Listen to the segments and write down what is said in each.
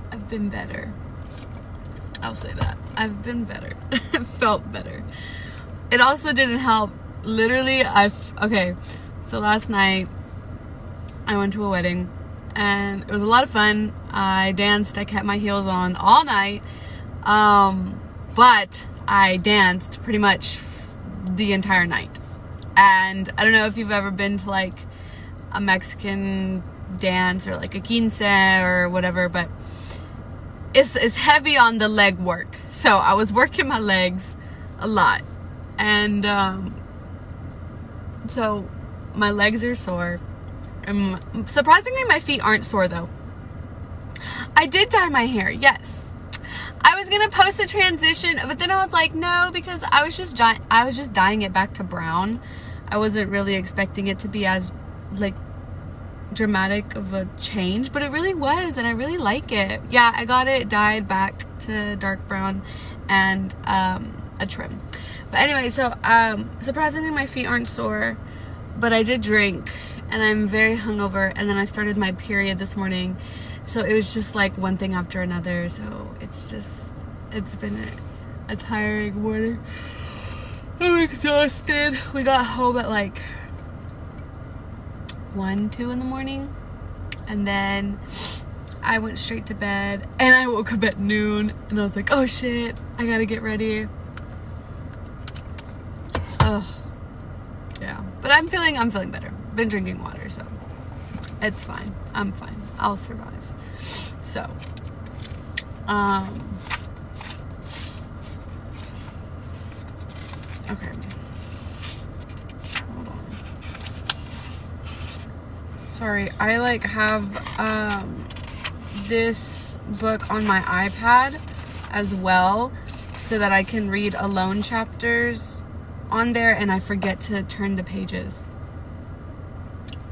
I've been better. I'll say that. I've been better. Felt better. It also didn't help. Literally, okay, so last night I went to a wedding and it was a lot of fun. I danced. I kept my heels on all night. But I danced pretty much the entire night. And I don't know if you've ever been to like a Mexican dance or like a quince or whatever, but it's heavy on the leg work. So I was working my legs a lot. And so my legs are sore. Surprisingly, my feet aren't sore though. I did dye my hair, yes. I was gonna post a transition, but then I was like, no, because I was just dyeing it back to brown. I wasn't really expecting it to be as like dramatic of a change, but it really was, and I really like it. Yeah, I got it dyed back to dark brown and a trim. But anyway, so surprisingly my feet aren't sore, but I did drink and I'm very hungover, and then I started my period this morning, so it was just like one thing after another. So it's been a tiring morning. I'm exhausted. We got home at like 1, 2 in the morning, and then I went straight to bed, and I woke up at noon, and I was like, oh shit, I gotta get ready. Ugh. Yeah, but I'm feeling better. Been drinking water, so it's fine. I'm fine. I'll survive. So, okay. Hold on. Sorry, I like have this book on my iPad as well, so that I can read alone chapters on there, and I forget to turn the pages.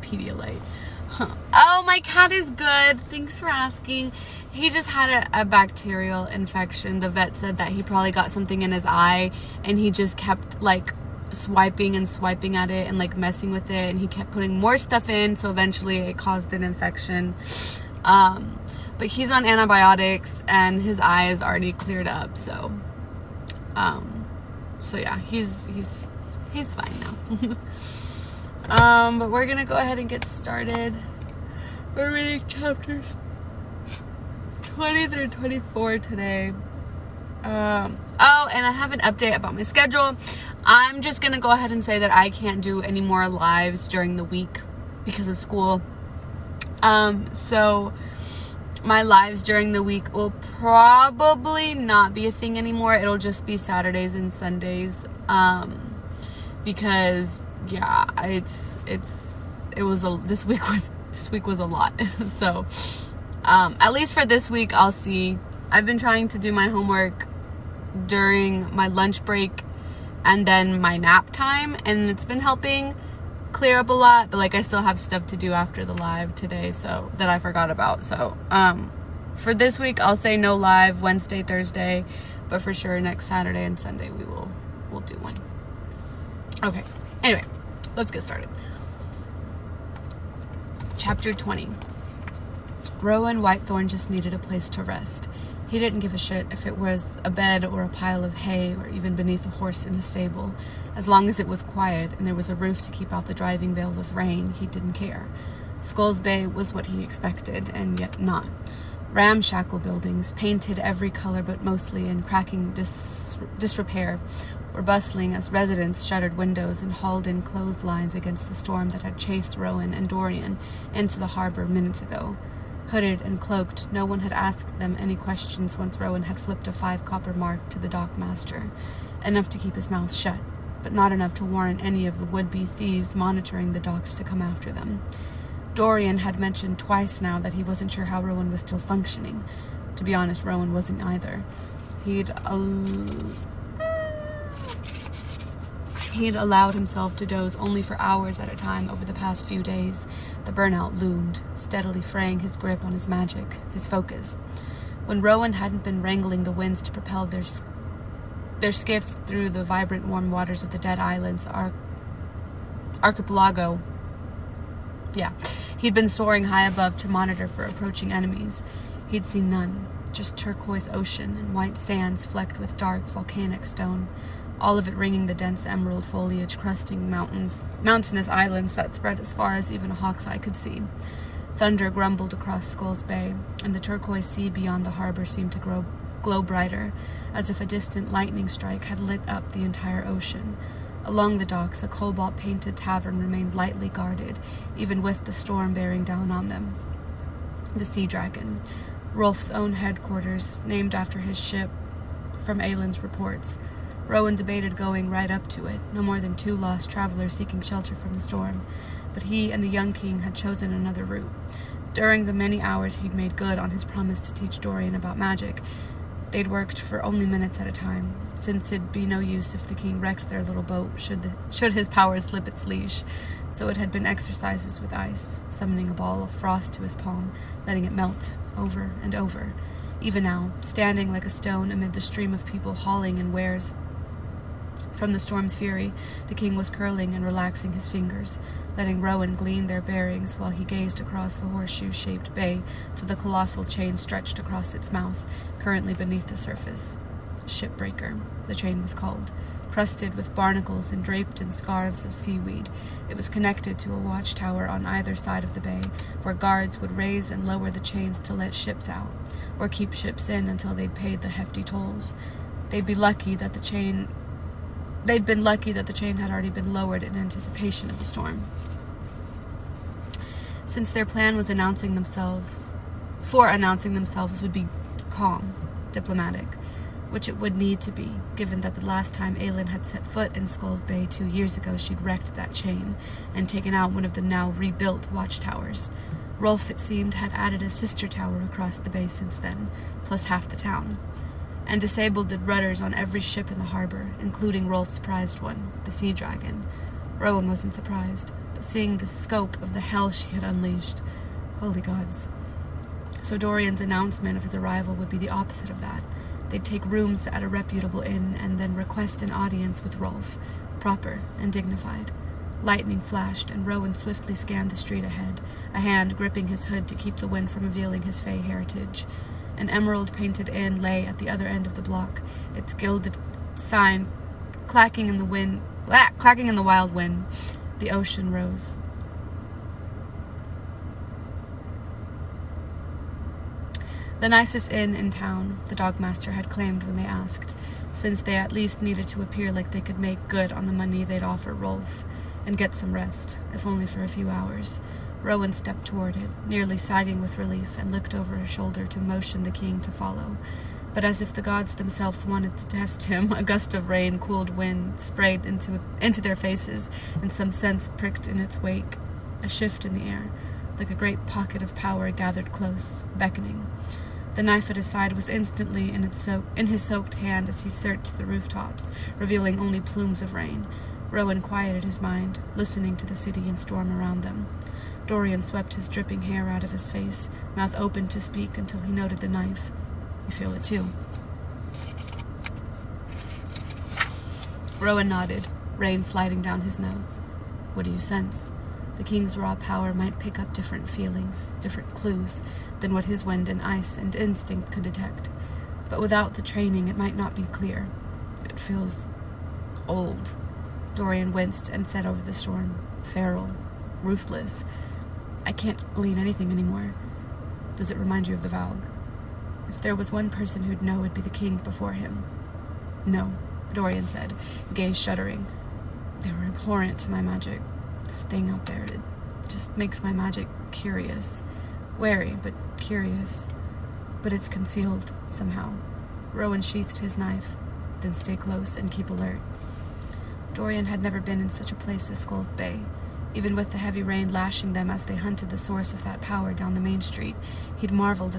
Pedialyte. Huh. Oh, my cat is good. Thanks for asking. He just had a bacterial infection. The vet said that he probably got something in his eye, and he just kept like swiping and swiping at it and like messing with it, and he kept putting more stuff in, so eventually it caused an infection. But he's on antibiotics and his eye is already cleared up, so yeah, he's fine now. But we're gonna go ahead and get started. We're reading chapters 20 through 24 today. Oh, and I have an update about my schedule. I'm just gonna go ahead and say that I can't do any more lives during the week because of school. So my lives during the week will probably not be a thing anymore. It'll just be Saturdays and Sundays. Because yeah, this week was a lot. So, at least for this week, I'll see. I've been trying to do my homework during my lunch break and then my nap time, and it's been helping clear up a lot, but like I still have stuff to do after the live today, so that I forgot about. So for this week I'll say no live Wednesday, Thursday, but for sure next Saturday and Sunday we'll do one. Okay, anyway, let's get started. Chapter 20. Rowan Whitethorn just needed a place to rest. He didn't give a shit if it was a bed or a pile of hay or even beneath a horse in a stable. As long as it was quiet and there was a roof to keep out the driving veils of rain, he didn't care. Skulls Bay was what he expected, and yet not. Ramshackle buildings, painted every color but mostly in cracking disrepair, were bustling as residents shuttered windows and hauled in clotheslines against the storm that had chased Rowan and Dorian into the harbor minutes ago. Hooded and cloaked, no one had asked them any questions once Rowan had flipped a 5 copper mark to the dockmaster, enough to keep his mouth shut, but not enough to warrant any of the would-be thieves monitoring the docks to come after them. Dorian had mentioned twice now that he wasn't sure how Rowan was still functioning. To be honest, Rowan wasn't either. He had allowed himself to doze only for hours at a time over the past few days. The burnout loomed, steadily fraying his grip on his magic, his focus. When Rowan hadn't been wrangling the winds to propel their skiffs through the vibrant warm waters of the Dead Islands archipelago, he'd been soaring high above to monitor for approaching enemies. He'd seen none, just turquoise ocean and white sands flecked with dark volcanic stone, all of it ringing the dense emerald foliage crusting mountainous islands that spread as far as even a hawk's eye could see. Thunder grumbled across Skulls Bay, and the turquoise sea beyond the harbor seemed to glow brighter, as if a distant lightning strike had lit up the entire ocean. Along the docks, a cobalt-painted tavern remained lightly guarded, even with the storm bearing down on them. The Sea Dragon, Rolf's own headquarters, named after his ship from Aylin's reports. Rowan debated going right up to it, no more than 2 lost travelers seeking shelter from the storm, but he and the young king had chosen another route. During the many hours he'd made good on his promise to teach Dorian about magic, they'd worked for only minutes at a time, since it'd be no use if the king wrecked their little boat should his power slip its leash. So it had been exercises with ice, summoning a ball of frost to his palm, letting it melt over and over. Even now, standing like a stone amid the stream of people hauling in wares from the storm's fury, the king was curling and relaxing his fingers, letting Rowan glean their bearings while he gazed across the horseshoe-shaped bay to the colossal chain stretched across its mouth, currently beneath the surface. Shipbreaker, the chain was called, crusted with barnacles and draped in scarves of seaweed. It was connected to a watchtower on either side of the bay, where guards would raise and lower the chains to let ships out, or keep ships in until they'd paid the hefty tolls. They'd been lucky that the chain had already been lowered in anticipation of the storm. Since their plan was announcing themselves would be calm, diplomatic, which it would need to be, given that the last time Aylin had set foot in Skulls Bay 2 years ago, she'd wrecked that chain and taken out one of the now rebuilt watchtowers. Rolf, it seemed, had added a sister tower across the bay since then, plus half the town, and disabled the rudders on every ship in the harbor, including Rolf's prized one, the Sea Dragon. Rowan wasn't surprised, but seeing the scope of the hell she had unleashed, holy gods. So Dorian's announcement of his arrival would be the opposite of that. They'd take rooms at a reputable inn and then request an audience with Rolf, proper and dignified. Lightning flashed, and Rowan swiftly scanned the street ahead, a hand gripping his hood to keep the wind from revealing his fey heritage. An emerald-painted inn lay at the other end of the block, its gilded sign clacking in the wild wind. The ocean rose. The nicest inn in town, the dogmaster had claimed when they asked, since they at least needed to appear like they could make good on the money they'd offer Rolf, and get some rest, if only for a few hours. Rowan stepped toward it, nearly sagging with relief, and looked over his shoulder to motion the king to follow. But as if the gods themselves wanted to test him, a gust of rain, cooled wind sprayed into their faces, and some sense pricked in its wake. A shift in the air, like a great pocket of power gathered close, beckoning. The knife at his side was instantly in his soaked hand as he searched the rooftops, revealing only plumes of rain. Rowan quieted his mind, listening to the city and storm around them. Dorian swept his dripping hair out of his face, mouth open to speak until he noted the knife. You feel it too. Rowan nodded, rain sliding down his nose. What do you sense? The king's raw power might pick up different feelings, different clues, than what his wind and ice and instinct could detect. But without the training, it might not be clear. It feels old. Dorian winced and said over the storm, feral, ruthless. I can't glean anything anymore. Does it remind you of the Valg? If there was one person who'd know, it'd be the king before him. No, Dorian said, gaze shuddering. They were abhorrent to my magic. This thing out there, it just makes my magic curious. Wary, but curious. But it's concealed, somehow. Rowan sheathed his knife. Then stay close and keep alert. Dorian had never been in such a place as Skulls Bay. Even with the heavy rain lashing them as they hunted the source of that power down the main street, he'd marveled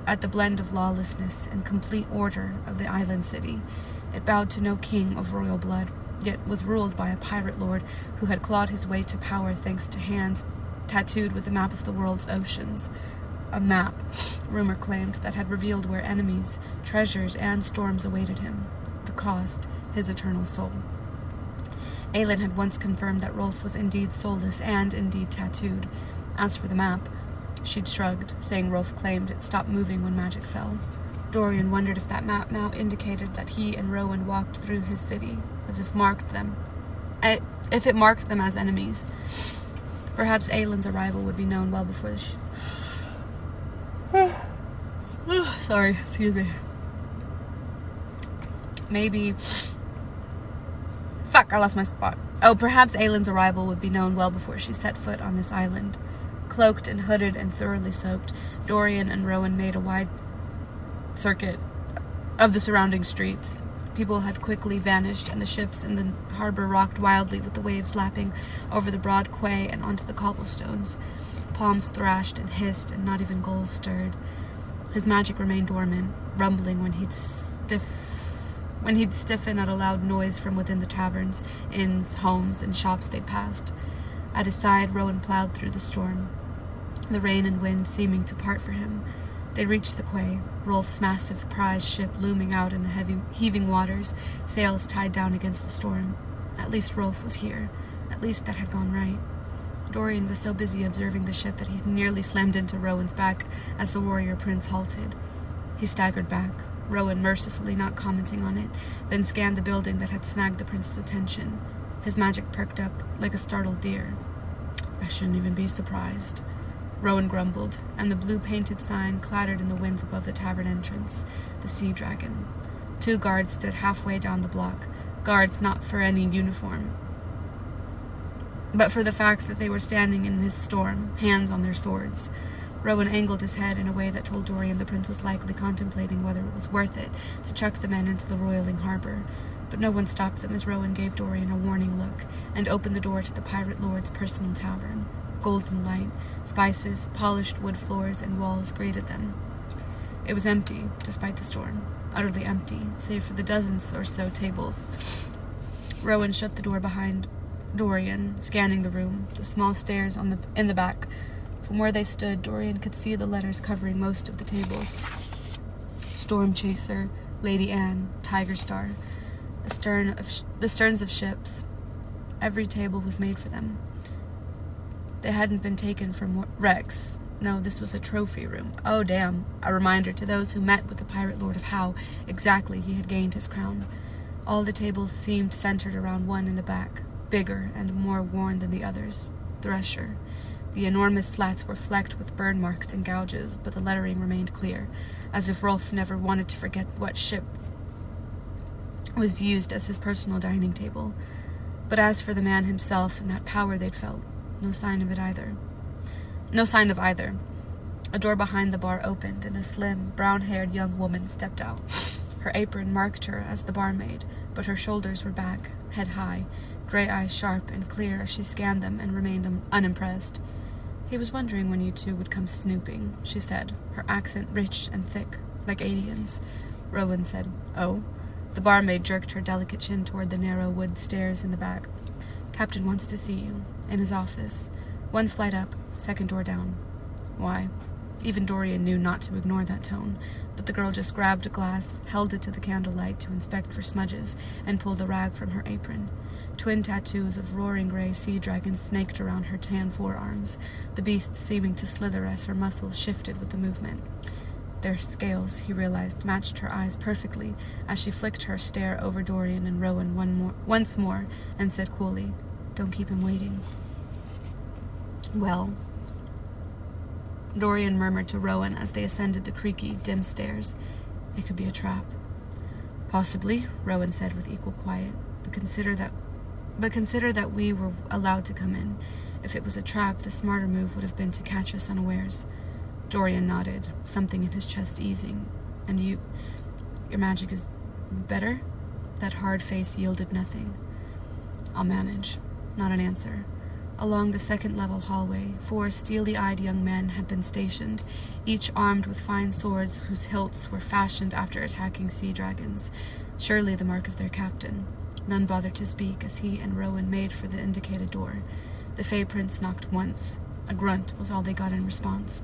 at the blend of lawlessness and complete order of the island city. It bowed to no king of royal blood, yet was ruled by a pirate lord who had clawed his way to power thanks to hands tattooed with a map of the world's oceans. A map, rumor claimed, that had revealed where enemies, treasures, and storms awaited him. The cost, his eternal soul. Aelin had once confirmed that Rolf was indeed soulless and indeed tattooed. As for the map, she'd shrugged, saying Rolf claimed it stopped moving when magic fell. Dorian wondered if that map now indicated that he and Rowan walked through his city, as if it marked them as enemies. Perhaps Aelin's arrival would be known well before sorry, excuse me. Maybe... Fuck, I lost my spot. Oh, perhaps Aelin's arrival would be known well before she set foot on this island. Cloaked and hooded and thoroughly soaked, Dorian and Rowan made a wide circuit of the surrounding streets. People had quickly vanished, and the ships in the harbor rocked wildly with the waves lapping over the broad quay and onto the cobblestones. Palms thrashed and hissed, and not even gulls stirred. His magic remained dormant, rumbling when he'd stiffen at a loud noise from within the taverns, inns, homes, and shops they'd passed. At his side, Rowan plowed through the storm, the rain and wind seeming to part for him. They reached the quay, Rolf's massive prize ship looming out in the heaving waters, sails tied down against the storm. At least Rolf was here. At least that had gone right. Dorian was so busy observing the ship that he nearly slammed into Rowan's back as the warrior prince halted. He staggered back, Rowan mercifully not commenting on it, then scanned the building that had snagged the prince's attention. His magic perked up like a startled deer. I shouldn't even be surprised, Rowan grumbled, and the blue-painted sign clattered in the winds above the tavern entrance, the Sea Dragon. 2 guards stood halfway down the block, guards not for any uniform, but for the fact that they were standing in this storm, hands on their swords. Rowan angled his head in a way that told Dorian the prince was likely contemplating whether it was worth it to chuck the men into the roiling harbor, but no one stopped them as Rowan gave Dorian a warning look and opened the door to the pirate lord's personal tavern. Golden light, spices, polished wood floors, and walls greeted them. It was empty, despite the storm. Utterly empty, save for the dozens or so tables. Rowan shut the door behind Dorian, scanning the room, the small stairs in the back. From where they stood, Dorian could see the letters covering most of the tables. Storm Chaser, Lady Anne, Tiger Star, the sterns of ships. Every table was made for them. They hadn't been taken from wrecks. No, this was a trophy room. Oh, damn. A reminder to those who met with the pirate lord of how exactly he had gained his crown. All the tables seemed centered around one in the back, bigger and more worn than the others. Thresher. The enormous slats were flecked with burn marks and gouges, but the lettering remained clear, as if Rolf never wanted to forget what ship was used as his personal dining table. But as for the man himself and that power they'd felt, no sign of either. A door behind the bar opened, and a slim, brown-haired young woman stepped out. Her apron marked her as the barmaid, but her shoulders were back, head high, gray eyes sharp and clear as she scanned them and remained unimpressed. He was wondering when you two would come snooping, she said, her accent rich and thick, like Adian's. Rowan said, "Oh?" The barmaid jerked her delicate chin toward the narrow wood stairs in the back. "Captain wants to see you. In his office. 1 flight up, 2nd door down." Why? Even Dorian knew not to ignore that tone, but the girl just grabbed a glass, held it to the candlelight to inspect for smudges, and pulled a rag from her apron. Twin tattoos of roaring gray sea dragons snaked around her tan forearms, the beasts seeming to slither as her muscles shifted with the movement. Their scales, he realized, matched her eyes perfectly as she flicked her stare over Dorian and Rowan once more and said coolly, "Don't keep him waiting." "Well," Dorian murmured to Rowan as they ascended the creaky, dim stairs, "it could be a trap." "Possibly," Rowan said with equal quiet, but consider that we were allowed to come in. If it was a trap, the smarter move would have been to catch us unawares." Dorian nodded, something in his chest easing. "And your magic is better?" That hard face yielded nothing. "I'll manage." Not an answer. Along the 2nd-level hallway, 4 steely-eyed young men had been stationed, each armed with fine swords whose hilts were fashioned after attacking sea dragons, surely the mark of their captain. None bothered to speak as he and Rowan made for the indicated door. The Fey Prince knocked once. A grunt was all they got in response.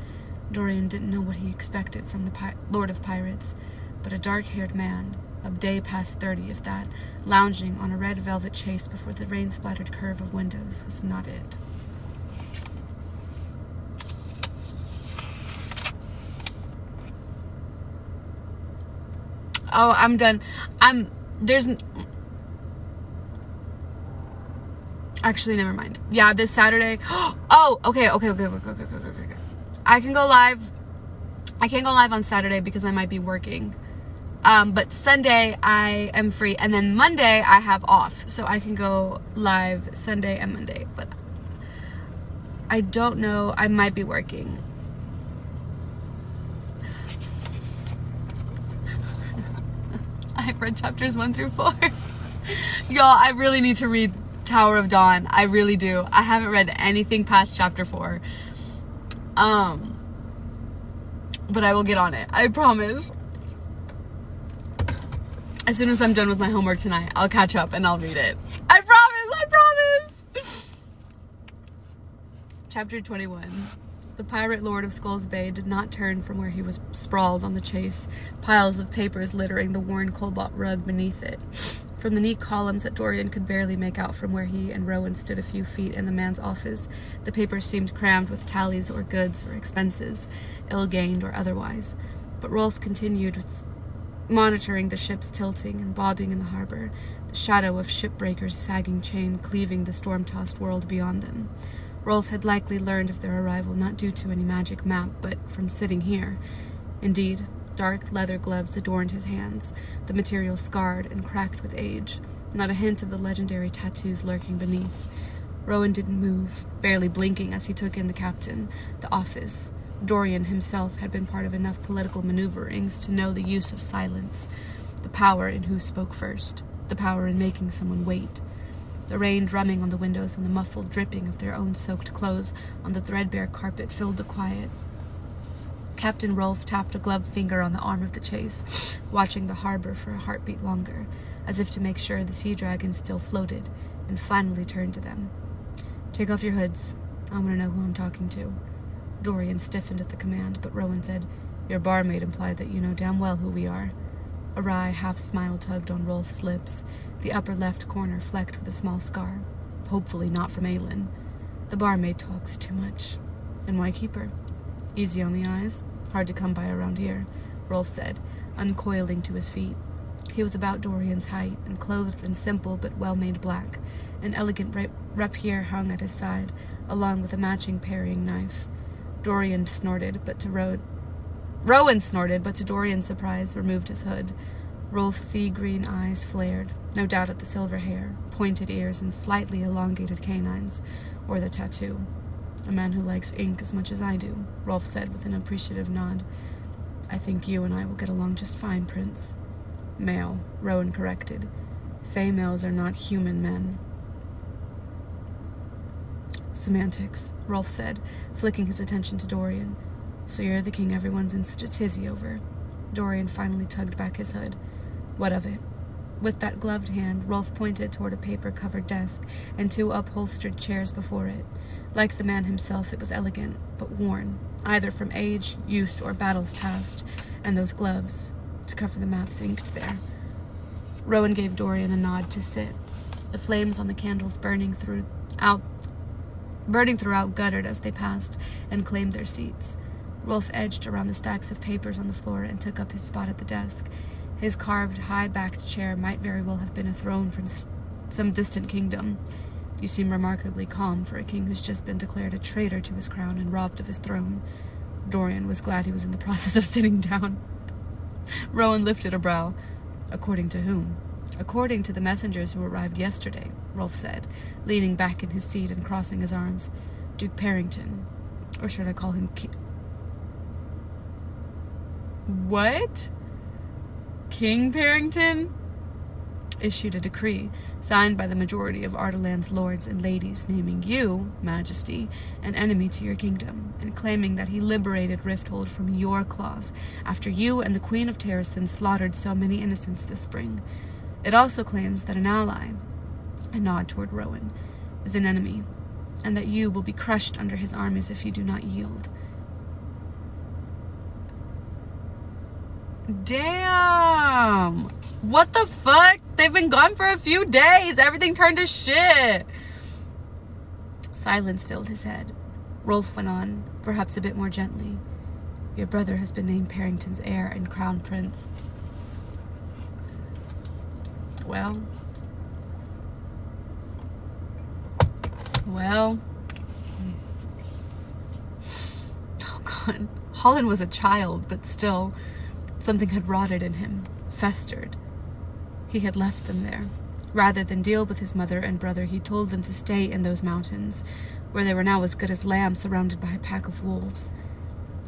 Dorian didn't know what he expected from the Lord of Pirates, but a dark-haired man, a day past 30 if that, lounging on a red velvet chaise before the rain-splattered curve of windows was not it. Oh, I'm done. Actually, never mind. Yeah, this Saturday. Oh, okay. I can go live. I can't go live on Saturday because I might be working. But Sunday I am free, and then Monday I have off, so I can go live Sunday and Monday. But I don't know. I might be working. I've read chapters 1 through 4. Y'all, I really need to read Tower of Dawn. I really do. I haven't read anything past chapter 4. But I will get on it. I promise. As soon as I'm done with my homework tonight, I'll catch up and I'll read it. I promise! Chapter 21. The pirate lord of Skull's Bay did not turn from where he was sprawled on the chase, piles of papers littering the worn cobalt rug beneath it. From the neat columns that Dorian could barely make out from where he and Rowan stood a few feet in the man's office, the papers seemed crammed with tallies or goods or expenses, ill-gained or otherwise. But Rolf continued monitoring the ships tilting and bobbing in the harbor, the shadow of shipbreakers' sagging chain cleaving the storm-tossed world beyond them. Rolf had likely learned of their arrival not due to any magic map, but from sitting here. Indeed, dark leather gloves adorned his hands, the material scarred and cracked with age, not a hint of the legendary tattoos lurking beneath. Rowan didn't move, barely blinking as he took in the captain, the office. Dorian himself had been part of enough political maneuverings to know the use of silence, the power in who spoke first, the power in making someone wait. The rain drumming on the windows and the muffled dripping of their own soaked clothes on the threadbare carpet filled the quiet. Captain Rolf tapped a gloved finger on the arm of the chase, watching the harbor for a heartbeat longer, as if to make sure the sea dragon still floated, and finally turned to them. "Take off your hoods. I want to know who I'm talking to." Dorian stiffened at the command, but Rowan said, "Your barmaid implied that you know damn well who we are." A wry half-smile tugged on Rolf's lips, the upper left corner flecked with a small scar. Hopefully not from Aelin. "The barmaid talks too much. And why keep her? Easy on the eyes. Hard to come by around here," Rolf said, uncoiling to his feet. He was about Dorian's height, and clothed in simple but well-made black. An elegant rapier hung at his side, along with a matching parrying knife. Rowan snorted, but to Dorian's surprise, removed his hood. Rolf's sea-green eyes flared, no doubt at the silver hair, pointed ears, and slightly elongated canines, or the tattoo. "A man who likes ink as much as I do," Rolf said with an appreciative nod. "I think you and I will get along just fine, Prince." "Male," Rowan corrected. "Fey males are not human men." "Semantics," Rolf said, flicking his attention to Dorian. "So you're the king everyone's in such a tizzy over." Dorian finally tugged back his hood. "What of it?" With that gloved hand, Rolf pointed toward a paper-covered desk and 2 upholstered chairs before it. Like the man himself, it was elegant, but worn, either from age, use, or battles past, and those gloves, to cover the maps inked there. Rowan gave Dorian a nod to sit. The flames on the candles burning throughout guttered as they passed and claimed their seats. Rolf edged around the stacks of papers on the floor and took up his spot at the desk. His carved, high-backed chair might very well have been a throne from some distant kingdom. "You seem remarkably calm for a king who's just been declared a traitor to his crown and robbed of his throne." Dorian was glad he was in the process of sitting down. Rowan lifted a brow. "According to whom?" "According to the messengers who arrived yesterday," Rolf said, leaning back in his seat and crossing his arms. "Duke Parrington. Or should I call him What? King Parrington?" "Issued a decree, signed by the majority of Ardalan's lords and ladies, naming you, Majesty, an enemy to your kingdom, and claiming that he liberated Rifthold from your claws after you and the Queen of Terrasen slaughtered so many innocents this spring. It also claims that an ally, a nod toward Rowan, is an enemy, and that you will be crushed under his armies if you do not yield. Damn! What the fuck? They've been gone for a few days. Everything turned to shit. Silence filled his head. Rolf went on, perhaps a bit more gently. Your brother has been named Parrington's heir and crown prince. Well. Oh God. Holland was a child, but still, something had rotted in him, festered. He had left them there. Rather than deal with his mother and brother, he told them to stay in those mountains, where they were now as good as lambs surrounded by a pack of wolves.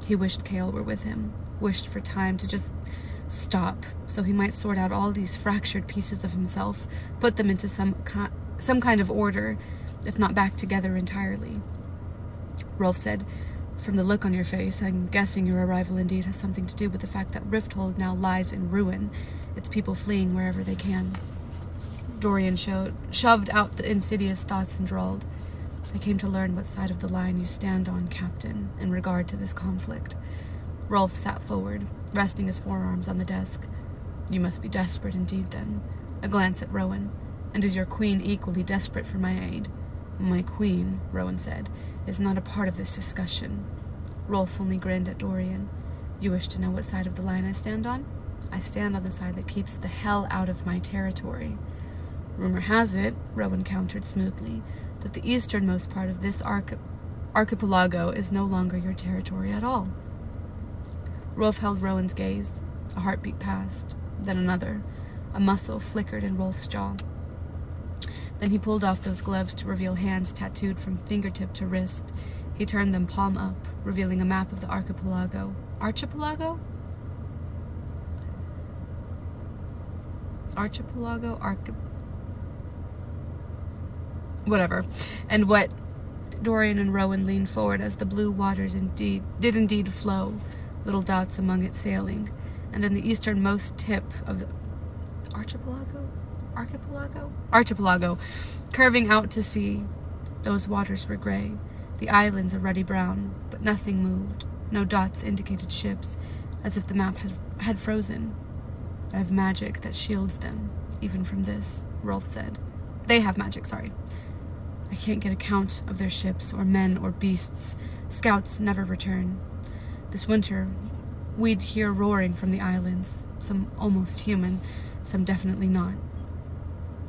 He wished Cale were with him, wished for time to just stop, so he might sort out all these fractured pieces of himself, put them into some kind of order, if not back together entirely. Rolf said, "From the look on your face, I'm guessing your arrival indeed has something to do with the fact that Rifthold now lies in ruin, its people fleeing wherever they can." Dorian shoved out the insidious thoughts and drawled, "I came to learn what side of the line you stand on, Captain, in regard to this conflict." Rolf sat forward, resting his forearms on the desk. "You must be desperate indeed, then." A glance at Rowan. "And is your queen equally desperate for my aid?" "My queen," Rowan said, "is not a part of this discussion." Rolf only grinned at Dorian. "You wish to know what side of the line I stand on? I stand on the side that keeps the hell out of my territory." "Rumor has it," Rowan countered smoothly, "that the easternmost part of this archipelago is no longer your territory at all." Rolf held Rowan's gaze. A heartbeat passed, then another. A muscle flickered in Rolf's jaw. Then he pulled off those gloves to reveal hands tattooed from fingertip to wrist. He turned them palm up, revealing a map of the archipelago. Archipelago? Whatever. And what? Dorian and Rowan leaned forward as the blue waters did indeed flow, little dots among it sailing, and in the easternmost tip of the archipelago, curving out to sea, those waters were gray, the islands a ruddy brown, but nothing moved. No dots indicated ships, as if the map had frozen. "I have magic that shields them, even from this," Rolf said. "They have magic, sorry. I can't get a count of their ships, or men, or beasts. Scouts never return. This winter, we'd hear roaring from the islands, some almost human, some definitely not.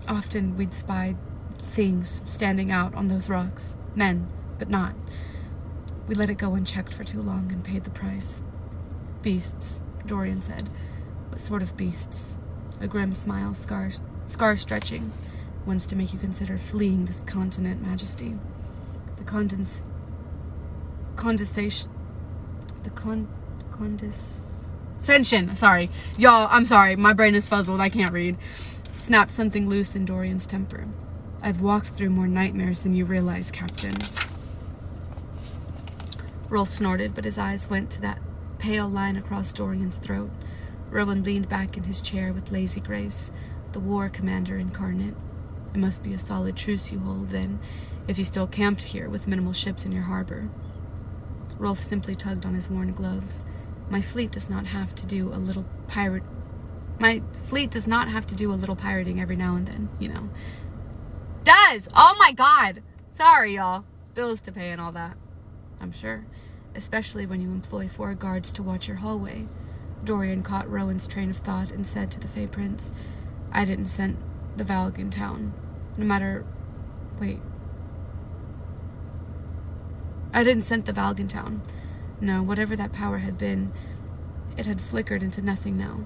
Often we'd spy things standing out on those rocks, men, but not. We let it go unchecked for too long and paid the price." "Beasts," Dorian said. "What sort of beasts?" A grim smile, scar stretching. "Ones to make you consider fleeing this continent, Majesty. The condescension, sorry. Y'all, I'm sorry, my brain is fuzzled, I can't read. Snapped something loose in Dorian's temper. "I've walked through more nightmares than you realize, Captain." Rolf snorted, but his eyes went to that pale line across Dorian's throat. Rowan leaned back in his chair with lazy grace, the war commander incarnate. "It must be a solid truce you hold, then, if you still camped here with minimal ships in your harbor." Rolf simply tugged on his worn gloves. My fleet does not have to do a little pirating every now and then, you know." "Does! Oh my God! Sorry, y'all. Bills to pay and all that." "I'm sure. Especially when you employ 4 guards to watch your hallway." Dorian caught Rowan's train of thought and said to the Fey Prince, "I didn't send the Valg in town. I didn't send the Valg in town. No, whatever that power had been, it had flickered into nothing now."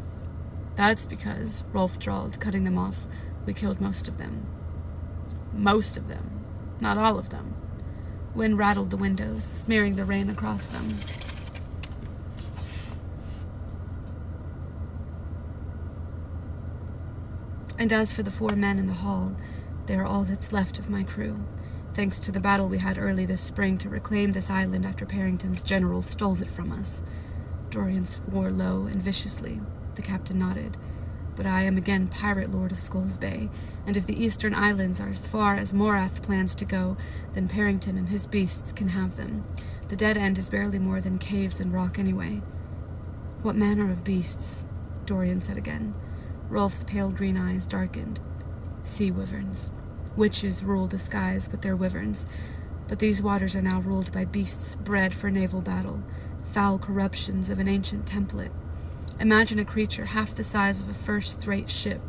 "That's because," Rolf drawled, cutting them off, "we killed most of them." "Most of them. Not all of them." Wind rattled the windows, smearing the rain across them. "And as for the 4 men in the hall, they are all that's left of my crew. Thanks to the battle we had early this spring to reclaim this island after Parrington's generals stole it from us." Dorian swore low and viciously. The captain nodded. But I am again Pirate Lord of Skulls Bay, and if the Eastern Islands are as far as Morath plans to go, then Parrington and his beasts can have them. The dead end is barely more than caves and rock anyway. What manner of beasts? Dorian said again. Rolf's pale green eyes darkened. Sea wyverns. Witches rule the skies with their wyverns, but these waters are now ruled by beasts bred for naval battle, foul corruptions of an ancient template. Imagine a creature half the size of a first-rate ship,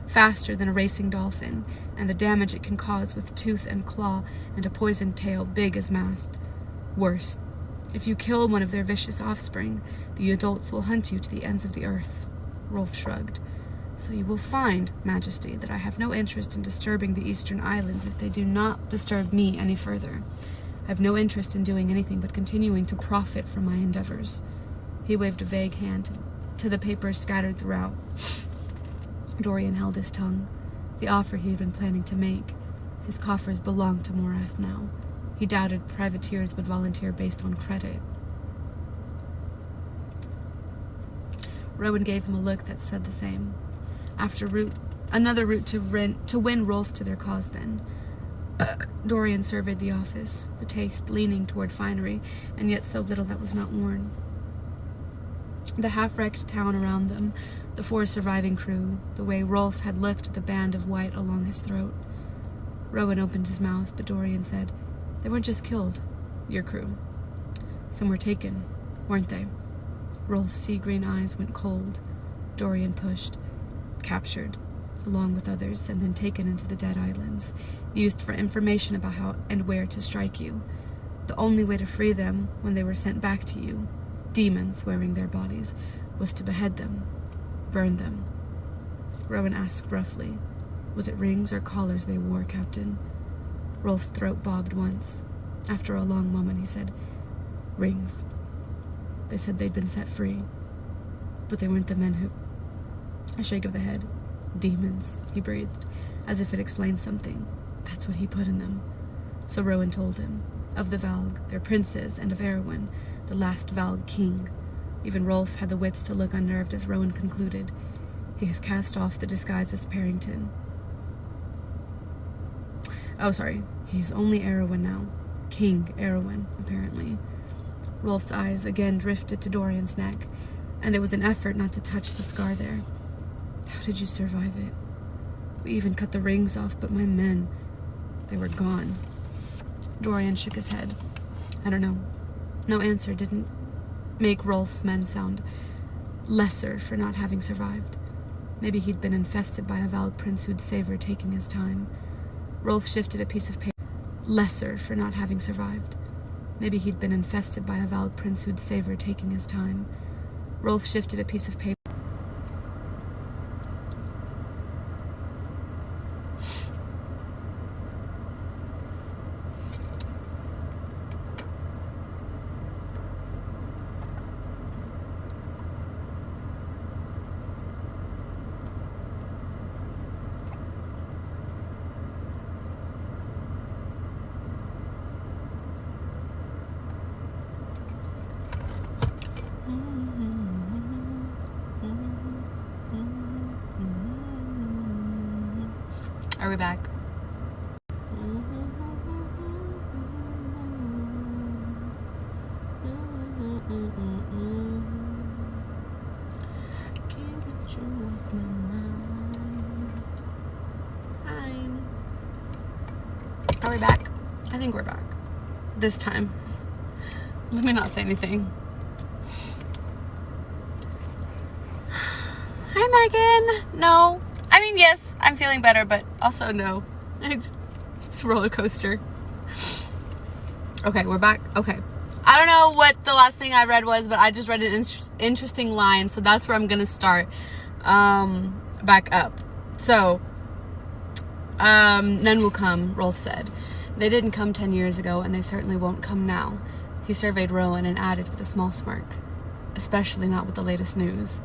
faster than a racing dolphin, and the damage it can cause with tooth and claw and a poisoned tail big as mast. Worse, if you kill one of their vicious offspring, the adults will hunt you to the ends of the earth. Rolf shrugged. So you will find, Majesty, that I have no interest in disturbing the Eastern Islands if they do not disturb me any further. I have no interest in doing anything but continuing to profit from my endeavors. He waved a vague hand to the papers scattered throughout. Dorian held his tongue. The offer he had been planning to make. His coffers belonged to Morath now. He doubted privateers would volunteer based on credit. Rowan gave him a look that said the same. Another route to win Rolf to their cause, then. Dorian surveyed the office, the taste leaning toward finery, and yet so little that was not worn. The half-wrecked town around them, the 4 surviving crew, the way Rolf had looked at the band of white along his throat. Rowan opened his mouth, but Dorian said, "They weren't just killed, your crew. Some were taken, weren't they?" Rolf's sea-green eyes went cold. Dorian pushed. Captured, along with others, and then taken into the Dead Islands, used for information about how and where to strike you. The only way to free them, when they were sent back to you, demons wearing their bodies, was to behead them, burn them. Rowan asked roughly, "Was it rings or collars they wore, Captain?" Rolf's throat bobbed once. After a long moment, he said, "Rings. They said they'd been set free, but they weren't the men who..." A shake of the head. "Demons," he breathed, as if it explained something. That's what he put in them. So Rowan told him. Of the Valg, their princes, and of Erwin, the last Valg king. Even Rolf had the wits to look unnerved as Rowan concluded. He has cast off the disguise as Parrington. Oh, sorry. He's only Erwin now. King Erwin, apparently. Rolf's eyes again drifted to Dorian's neck, and it was an effort not to touch the scar there. How did you survive it? We even cut the rings off, but my men, they were gone. Dorian shook his head. I don't know. No answer didn't make Rolf's men sound lesser for not having survived. Maybe he'd been infested by a Valg prince who'd savor taking his time. Rolf shifted a piece of paper. Lesser for not having survived. Maybe he'd been infested by a Valg prince who'd savor taking his time. Rolf shifted a piece of paper. Are we back? Can't get you off my mind. Hi. Are we back? I think we're back. This time. Let me not say anything. Hi, Megan. No. I mean, yes, I'm feeling better, but also no. It's a roller coaster. Okay, we're back. Okay. I don't know what the last thing I read was, but I just read an interesting line, so that's where I'm going to start. Back up. So, none will come, Rolf said. They didn't come 10 years ago, and they certainly won't come now. He surveyed Rowan and added with a small smirk. Especially not with the latest news.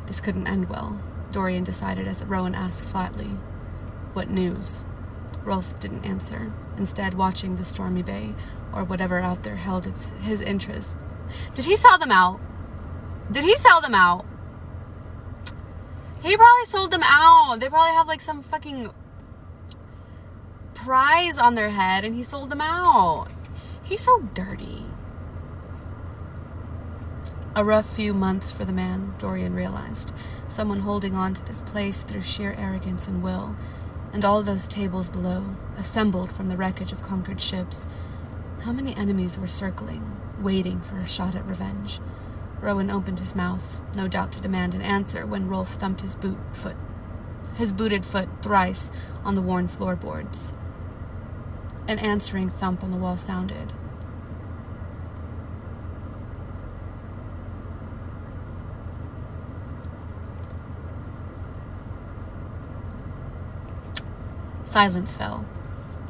This couldn't end well. Dorian decided as Rowan asked flatly, "What news?" Rolf didn't answer, instead watching the stormy bay, or whatever out there held his interest. Did he sell them out? Did he sell them out? He probably sold them out. They probably have like some fucking prize on their head and he sold them out. He's so dirty. A rough few months for the man, Dorian realized. Someone holding on to this place through sheer arrogance and will. And all those tables below, assembled from the wreckage of conquered ships. How many enemies were circling, waiting for a shot at revenge? Rowan opened his mouth, no doubt to demand an answer, when Rolf thumped his booted foot thrice on the worn floorboards. An answering thump on the wall sounded. Silence fell.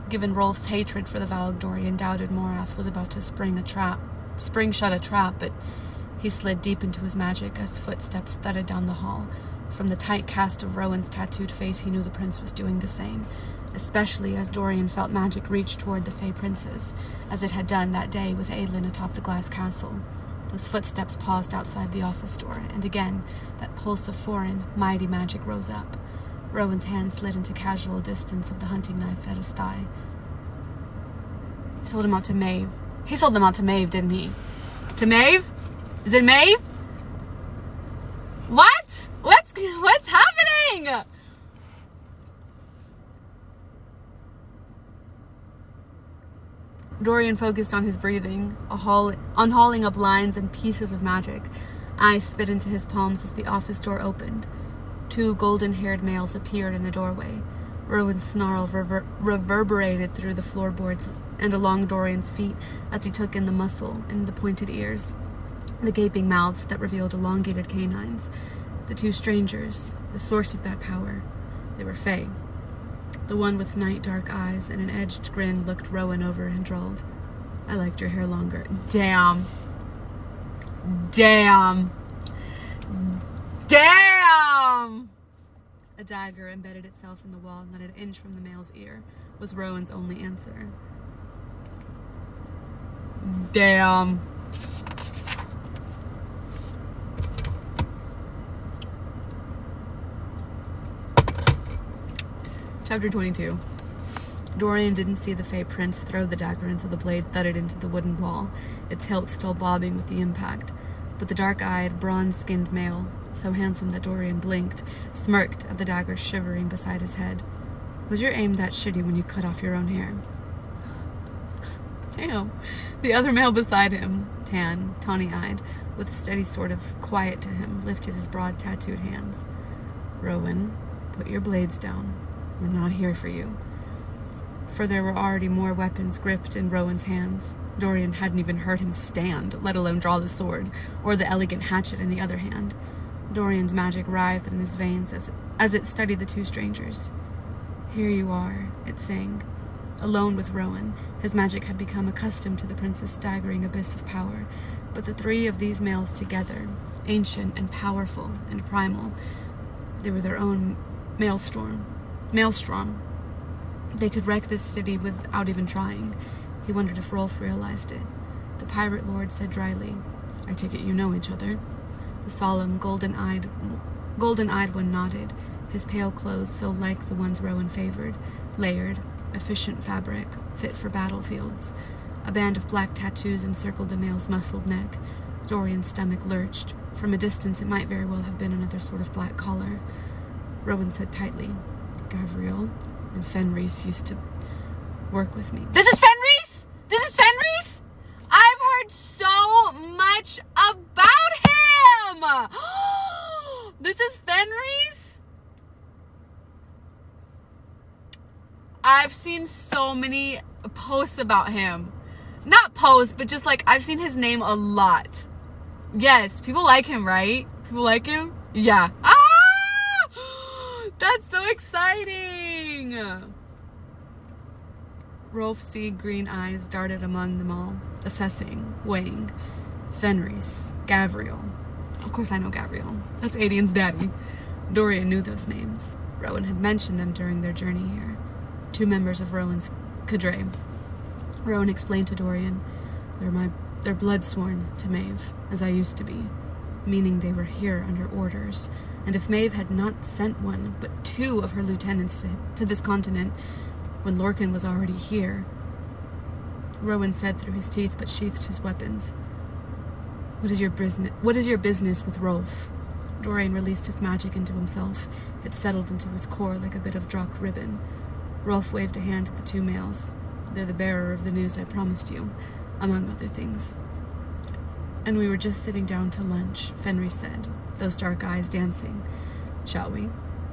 Given Rolf's hatred for the Valg, Dorian doubted Morath was about to spring shut a trap, but he slid deep into his magic as footsteps thudded down the hall. From the tight cast of Rowan's tattooed face, he knew the prince was doing the same, especially as Dorian felt magic reach toward the Fey Princess, as it had done that day with Aelin atop the glass castle. Those footsteps paused outside the office door, and again, that pulse of foreign, mighty magic rose up. Rowan's hand slid into casual distance of the hunting knife at his thigh. He sold him out to Maeve. He sold them out to Maeve, didn't he? To Maeve? Is it Maeve? What? What's happening? Dorian focused on his breathing, unhauling up lines and pieces of magic. Ice spit into his palms as the office door opened. 2 golden-haired males appeared in the doorway. Rowan's snarl reverberated through the floorboards and along Dorian's feet as he took in the muscle and the pointed ears, the gaping mouths that revealed elongated canines. The 2 strangers, the source of that power. They were Fey. The one with night-dark eyes and an edged grin looked Rowan over and drawled, "I liked your hair longer." Damn. A dagger embedded itself in the wall not an inch from the male's ear, was Rowan's only answer. Damn. Chapter 22. Dorian didn't see the Fey Prince throw the dagger until the blade thudded into the wooden wall, its hilt still bobbing with the impact. But the dark-eyed, bronze-skinned male, so handsome that Dorian blinked, smirked at the dagger shivering beside his head. "Was your aim that shitty when you cut off your own hair?" Damn. The other male beside him, tan, tawny-eyed, with a steady sort of quiet to him, lifted his broad tattooed hands. "Rowan, put your blades down. We're not here for you." For there were already more weapons gripped in Rowan's hands. Dorian hadn't even heard him stand, let alone draw the sword, or the elegant hatchet in the other hand. Dorian's magic writhed in his veins as it studied the 2 strangers. "Here you are," it sang. Alone with Rowan, his magic had become accustomed to the prince's staggering abyss of power, but the 3 of these males together, ancient and powerful and primal, they were their own maelstrom. They could wreck this city without even trying. He wondered if Rolf realized it. The pirate lord said dryly, "I take it you know each other." The solemn, golden-eyed one nodded, his pale clothes so like the ones Rowan favored, layered, efficient fabric, fit for battlefields. A band of black tattoos encircled the male's muscled neck. Dorian's stomach lurched. From a distance, it might very well have been another sort of black collar. Rowan said tightly, "Gavriel and Fenris used to work with me." This is Fenris? This is Fenris? I've heard so much about him! This is Fenris? I've seen so many posts about him. Not posts, but just like I've seen his name a lot. Yes, people like him, right? People like him? Yeah. Ah! That's so exciting! Rolf's sea-green eyes darted among them all, assessing, weighing. Fenris, Gavriel. Of course I know Gavriel. That's Adian's daddy. Dorian knew those names. Rowan had mentioned them during their journey here. 2 members of Rowan's cadre. Rowan explained to Dorian, they're blood sworn to Maeve, as I used to be, meaning they were here under orders. And if Maeve had not sent one, but 2 of her lieutenants to this continent when Lorcan was already here, Rowan said through his teeth, but sheathed his weapons. What is your business with Rolf? Dorian released his magic into himself. It settled into his core like a bit of dropped ribbon. Rolf waved a hand to the 2 males. They're the bearer of the news I promised you, among other things. And we were just sitting down to lunch, Fenris said, those dark eyes dancing. Shall we?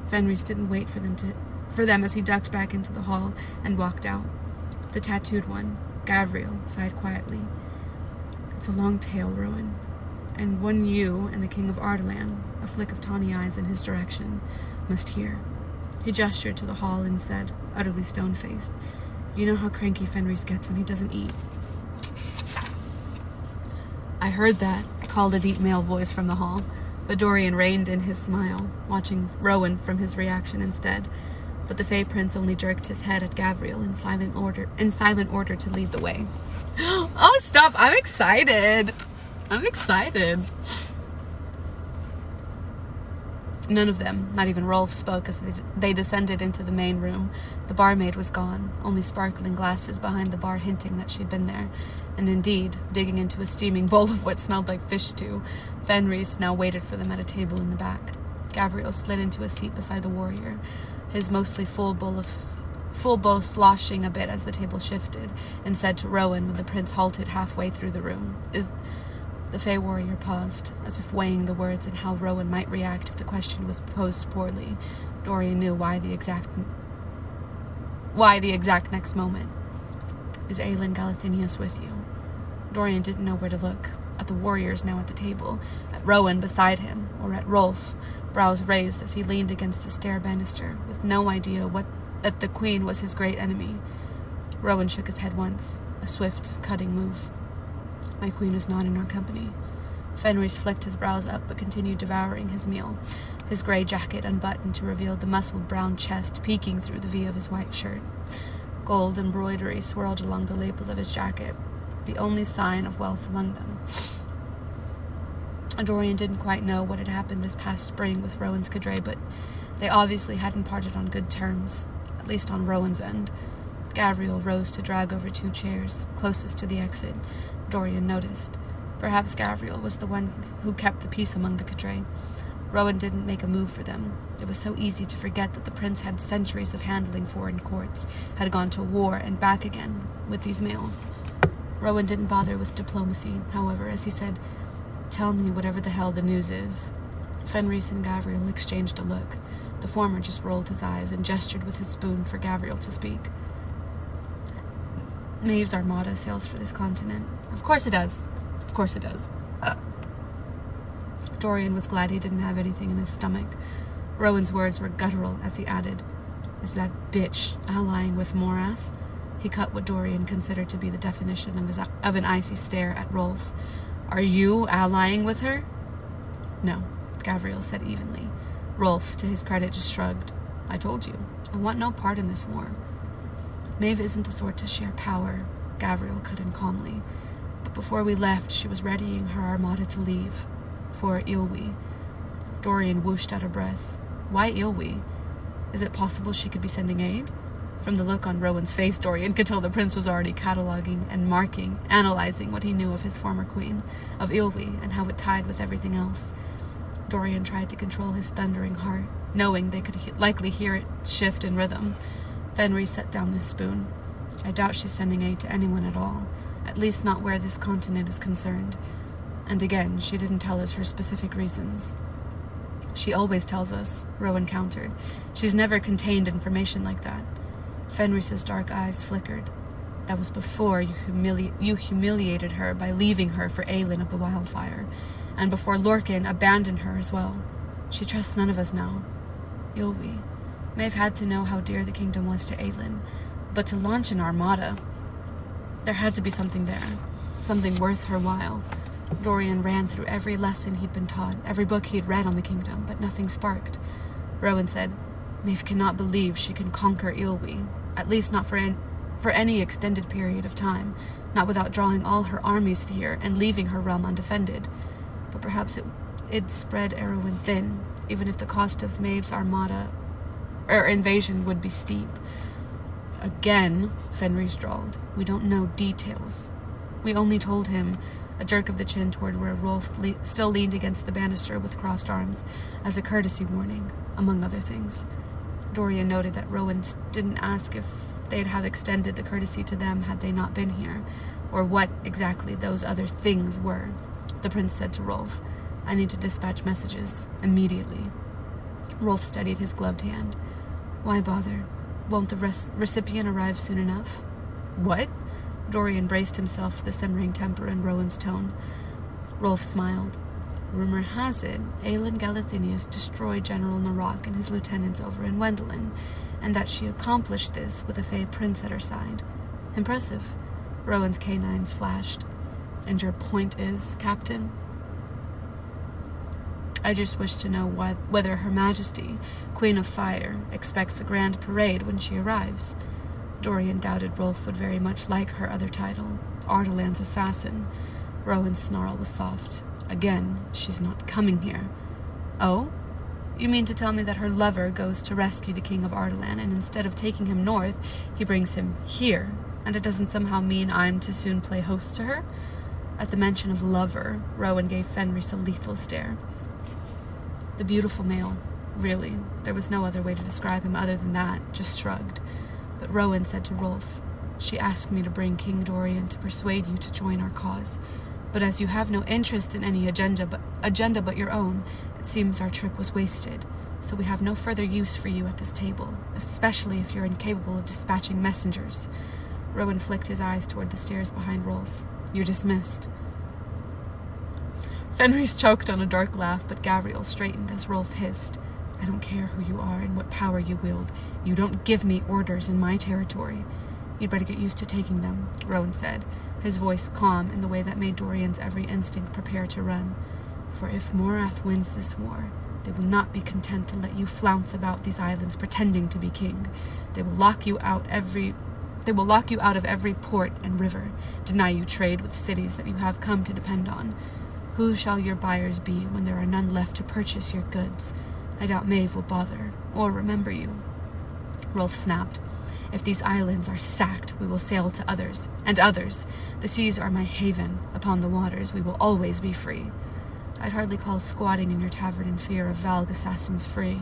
Fenris didn't wait for them as he ducked back into the hall and walked out. The tattooed one, Gavriel, sighed quietly. It's a long tale, Rowan, and one you and the King of Ardalan, a flick of tawny eyes in his direction, must hear. He gestured to the hall and said, utterly stone-faced, You know how cranky Fenris gets when he doesn't eat. I heard that, called a deep male voice from the hall, but Dorian reined in his smile, watching Rowan from his reaction instead. But the Fey Prince only jerked his head at Gavriel in silent order to lead the way. Oh, stop! I'm excited! I'm excited! None of them, not even Rolf, spoke as they descended into the main room. The barmaid was gone, only sparkling glasses behind the bar hinting that she'd been there. And indeed, digging into a steaming bowl of what smelled like fish stew, Fenris now waited for them at a table in the back. Gavriel slid into a seat beside the warrior, his mostly full bowl sloshing a bit as the table shifted, and said to Rowan when the prince halted halfway through the room, The Fey warrior paused, as if weighing the words and how Rowan might react if the question was posed poorly. Dorian knew why the exact next moment. Is Aelin Galathinius with you? Dorian didn't know where to look. At the warriors now at the table, at Rowan beside him, or at Rolf, brows raised as he leaned against the stair banister, with no idea that the queen was his great enemy. Rowan shook his head once, a swift, cutting move. My queen is not in our company. Fenris flicked his brows up but continued devouring his meal, his gray jacket unbuttoned to reveal the muscled brown chest peeking through the V of his white shirt. Gold embroidery swirled along the lapels of his jacket, the only sign of wealth among them. Dorian didn't quite know what had happened this past spring with Rowan's cadre, but they obviously hadn't parted on good terms, at least on Rowan's end. Gavriel rose to drag over 2 chairs, closest to the exit. Dorian noticed. Perhaps Gavriel was the one who kept the peace among the cadre. Rowan didn't make a move for them. It was so easy to forget that the prince had centuries of handling foreign courts, had gone to war and back again with these males. Rowan didn't bother with diplomacy, however, as he said, Tell me whatever the hell the news is. Fenris and Gavriel exchanged a look. The former just rolled his eyes and gestured with his spoon for Gavriel to speak. Maeve's armada sails for this continent. Of course it does. Of course it does. Dorian was glad he didn't have anything in his stomach. Rowan's words were guttural as he added, Is that bitch allying with Morath? He cut what Dorian considered to be the definition of an icy stare at Rolf. Are you allying with her? No, Gavriel said evenly. Rolf, to his credit, just shrugged. I told you, I want no part in this war. Maeve isn't the sort to share power, Gavriel cut in calmly. But before we left, she was readying her armada to leave. For Ilwi. Dorian whooshed out a breath. Why Ilwi? Is it possible she could be sending aid? From the look on Rowan's face, Dorian could tell the prince was already cataloging and marking, analyzing what he knew of his former queen, of Ilwi, and how it tied with everything else. Dorian tried to control his thundering heart, knowing they could likely hear it shift in rhythm. Fenris set down the spoon. I doubt she's sending aid to anyone at all, at least not where this continent is concerned. And again, she didn't tell us her specific reasons. She always tells us, Rowan countered. She's never contained information like that. Fenris's dark eyes flickered. That was before you humiliated her by leaving her for Aelin of the Wildfire, and before Lorcan abandoned her as well. She trusts none of us now. Ilwi. Maeve had to know how dear the kingdom was to Aelin, but to launch an armada, there had to be something there, something worth her while. Dorian ran through every lesson he'd been taught, every book he'd read on the kingdom, but nothing sparked. Rowan said, Maeve cannot believe she can conquer Ilwi, at least not for any extended period of time, not without drawing all her armies here and leaving her realm undefended. But perhaps it'd spread Erwin thin, even if the cost of Maeve's armada or invasion would be steep. Again, Fenris drawled. We don't know details. We only told him, a jerk of the chin toward where Rolf still leaned against the banister with crossed arms, as a courtesy warning, among other things. Dorian noted that Rowan didn't ask if they'd have extended the courtesy to them had they not been here, or what exactly those other things were. The prince said to Rolf, I need to dispatch messages, immediately. Rolf steadied his gloved hand. Why bother? Won't the recipient arrive soon enough? What? Dorian braced himself for the simmering temper in Rowan's tone. Rolf smiled. Rumor has it, Aelin Galathinius destroyed General Narok and his lieutenants over in Wendelin, and that she accomplished this with a Fey prince at her side. Impressive. Rowan's canines flashed. And your point is, Captain? I just wish to know whether Her Majesty, Queen of Fire, expects a grand parade when she arrives. Dorian doubted Rolf would very much like her other title, Ardalan's assassin. Rowan's snarl was soft. Again, she's not coming here. Oh? You mean to tell me that her lover goes to rescue the King of Ardalan, and instead of taking him north, he brings him here, and it doesn't somehow mean I'm to soon play host to her? At the mention of lover, Rowan gave Fenris a lethal stare. The beautiful male, really. There was no other way to describe him other than that, just shrugged. But Rowan said to Rolf, she asked me to bring King Dorian to persuade you to join our cause. But as you have no interest in any agenda but your own, it seems our trip was wasted. So we have no further use for you at this table, especially if you're incapable of dispatching messengers. Rowan flicked his eyes toward the stairs behind Rolf. You're dismissed. Fenris choked on a dark laugh, but Gavriel straightened as Rolf hissed. I don't care who you are and what power you wield. You don't give me orders in my territory. You'd better get used to taking them, Rowan said, his voice calm in the way that made Dorian's every instinct prepare to run. For if Morath wins this war, they will not be content to let you flounce about these islands pretending to be king. They will lock you out of every port and river, deny you trade with cities that you have come to depend on. Who shall your buyers be when there are none left to purchase your goods? I doubt Maeve will bother, or remember you. Rolf snapped. If these islands are sacked, we will sail to others, and others. The seas are my haven. Upon the waters, we will always be free. I'd hardly call squatting in your tavern in fear of Valg assassins free.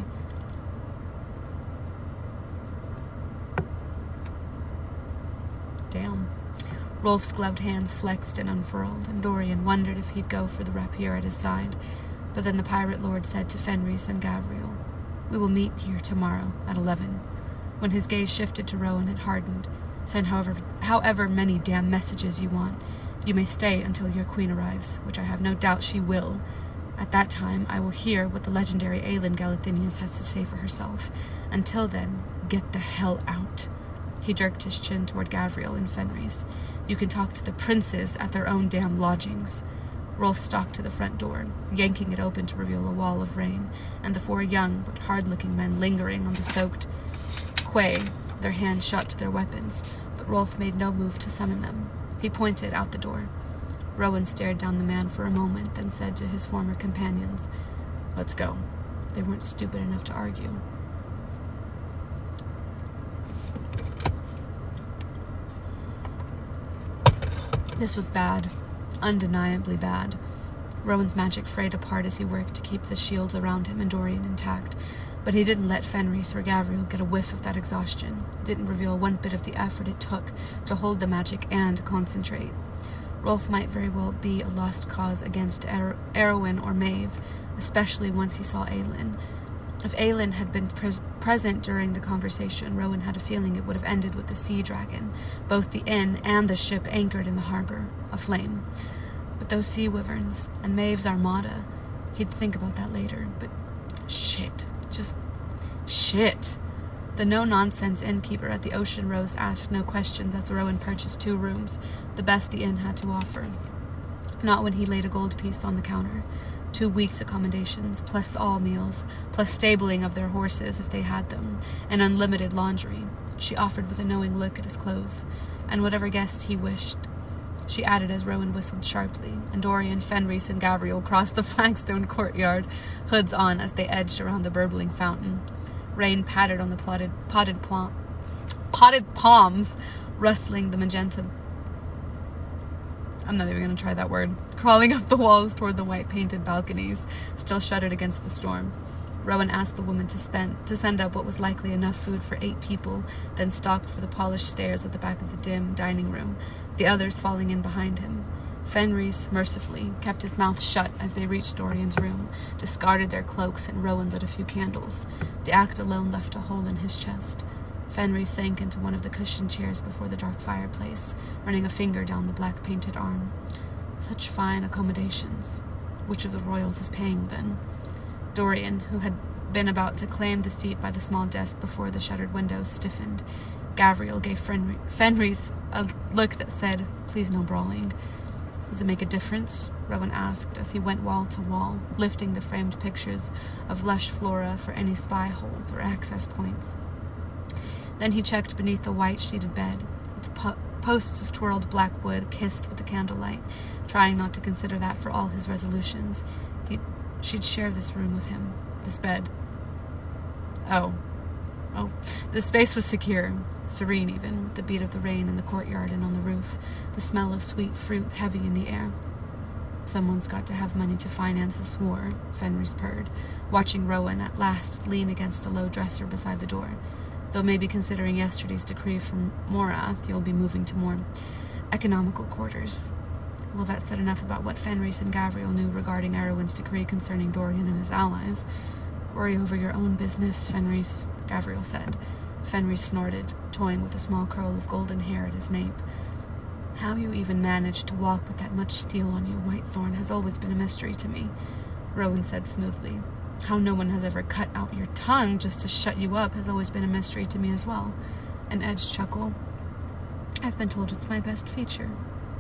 Damn. Rolf's gloved hands flexed and unfurled, and Dorian wondered if he'd go for the rapier at his side. But then the pirate lord said to Fenris and Gavriel, We will meet here tomorrow at 11. When his gaze shifted to Rowan, it hardened. Send however many damn messages you want. You may stay until your queen arrives, which I have no doubt she will. At that time, I will hear what the legendary Aelin Galathinius has to say for herself. Until then, get the hell out. He jerked his chin toward Gavriel and Fenris. You can talk to the princes at their own damn lodgings. Rolf stalked to the front door, yanking it open to reveal a wall of rain, and the 4 young but hard-looking men lingering on the soaked quay, their hands shut to their weapons, but Rolf made no move to summon them. He pointed out the door. Rowan stared down the man for a moment, then said to his former companions, Let's go. They weren't stupid enough to argue. This was bad. Undeniably bad. Rowan's magic frayed apart as he worked to keep the shields around him and Dorian intact, but he didn't let Fenris or Gavriel get a whiff of that exhaustion. Didn't reveal one bit of the effort it took to hold the magic and concentrate. Rolf might very well be a lost cause against Erwin or Maeve, especially once he saw Aelin. If Aelin had been present during the conversation, Rowan had a feeling it would have ended with the sea dragon, both the inn and the ship anchored in the harbor, aflame. But those sea wyverns, and Maeve's armada, he'd think about that later, but shit. Just shit. The no-nonsense innkeeper at the Ocean Rose asked no questions as Rowan purchased 2 rooms, the best the inn had to offer. Not when he laid a gold piece on the counter. 2 weeks' accommodations, plus all meals, plus stabling of their horses if they had them, and unlimited laundry. She offered with a knowing look at his clothes, and whatever guest he wished. she added as Rowan whistled sharply, and Dorian, Fenris, and Gavriel crossed the flagstone courtyard, hoods on as they edged around the burbling fountain. Rain pattered on the potted palms, rustling the magenta. I'm not even going to try that word. Crawling up the walls toward the white-painted balconies, still shuttered against the storm. Rowan asked the woman to send up what was likely enough food for 8 people, then stalked for the polished stairs at the back of the dim dining room, the others falling in behind him. Fenris, mercifully, kept his mouth shut as they reached Dorian's room, discarded their cloaks, and Rowan lit a few candles. The act alone left a hole in his chest. Fenris sank into one of the cushioned chairs before the dark fireplace, running a finger down the black-painted arm. Such fine accommodations. Which of the royals is paying, then? Dorian, who had been about to claim the seat by the small desk before the shuttered windows, stiffened. Gavriel gave Fenris a look that said, "Please, no brawling." "Does it make a difference?" Rowan asked as he went wall to wall, lifting the framed pictures of lush flora for any spy holes or access points. Then he checked beneath the white-sheeted bed. Its posts of twirled black wood kissed with the candlelight, trying not to consider that for all his resolutions. She'd share this room with him. This bed. Oh. The space was secure, serene even, with the beat of the rain in the courtyard and on the roof, the smell of sweet fruit heavy in the air. Someone's got to have money to finance this war, Fenris purred, watching Rowan at last lean against a low dresser beside the door. Though maybe considering yesterday's decree from Morath, you'll be moving to more economical quarters. Well, that said enough about what Fenris and Gavriel knew regarding Erwin's decree concerning Dorian and his allies. "Worry over your own business, Fenris," Gavriel said. Fenris snorted, toying with a small curl of golden hair at his nape. "How you even managed to walk with that much steel on you, Whitethorn, has always been a mystery to me," Rowan said smoothly. "How no one has ever cut out your tongue just to shut you up has always been a mystery to me as well." An edged chuckle. "I've been told it's my best feature.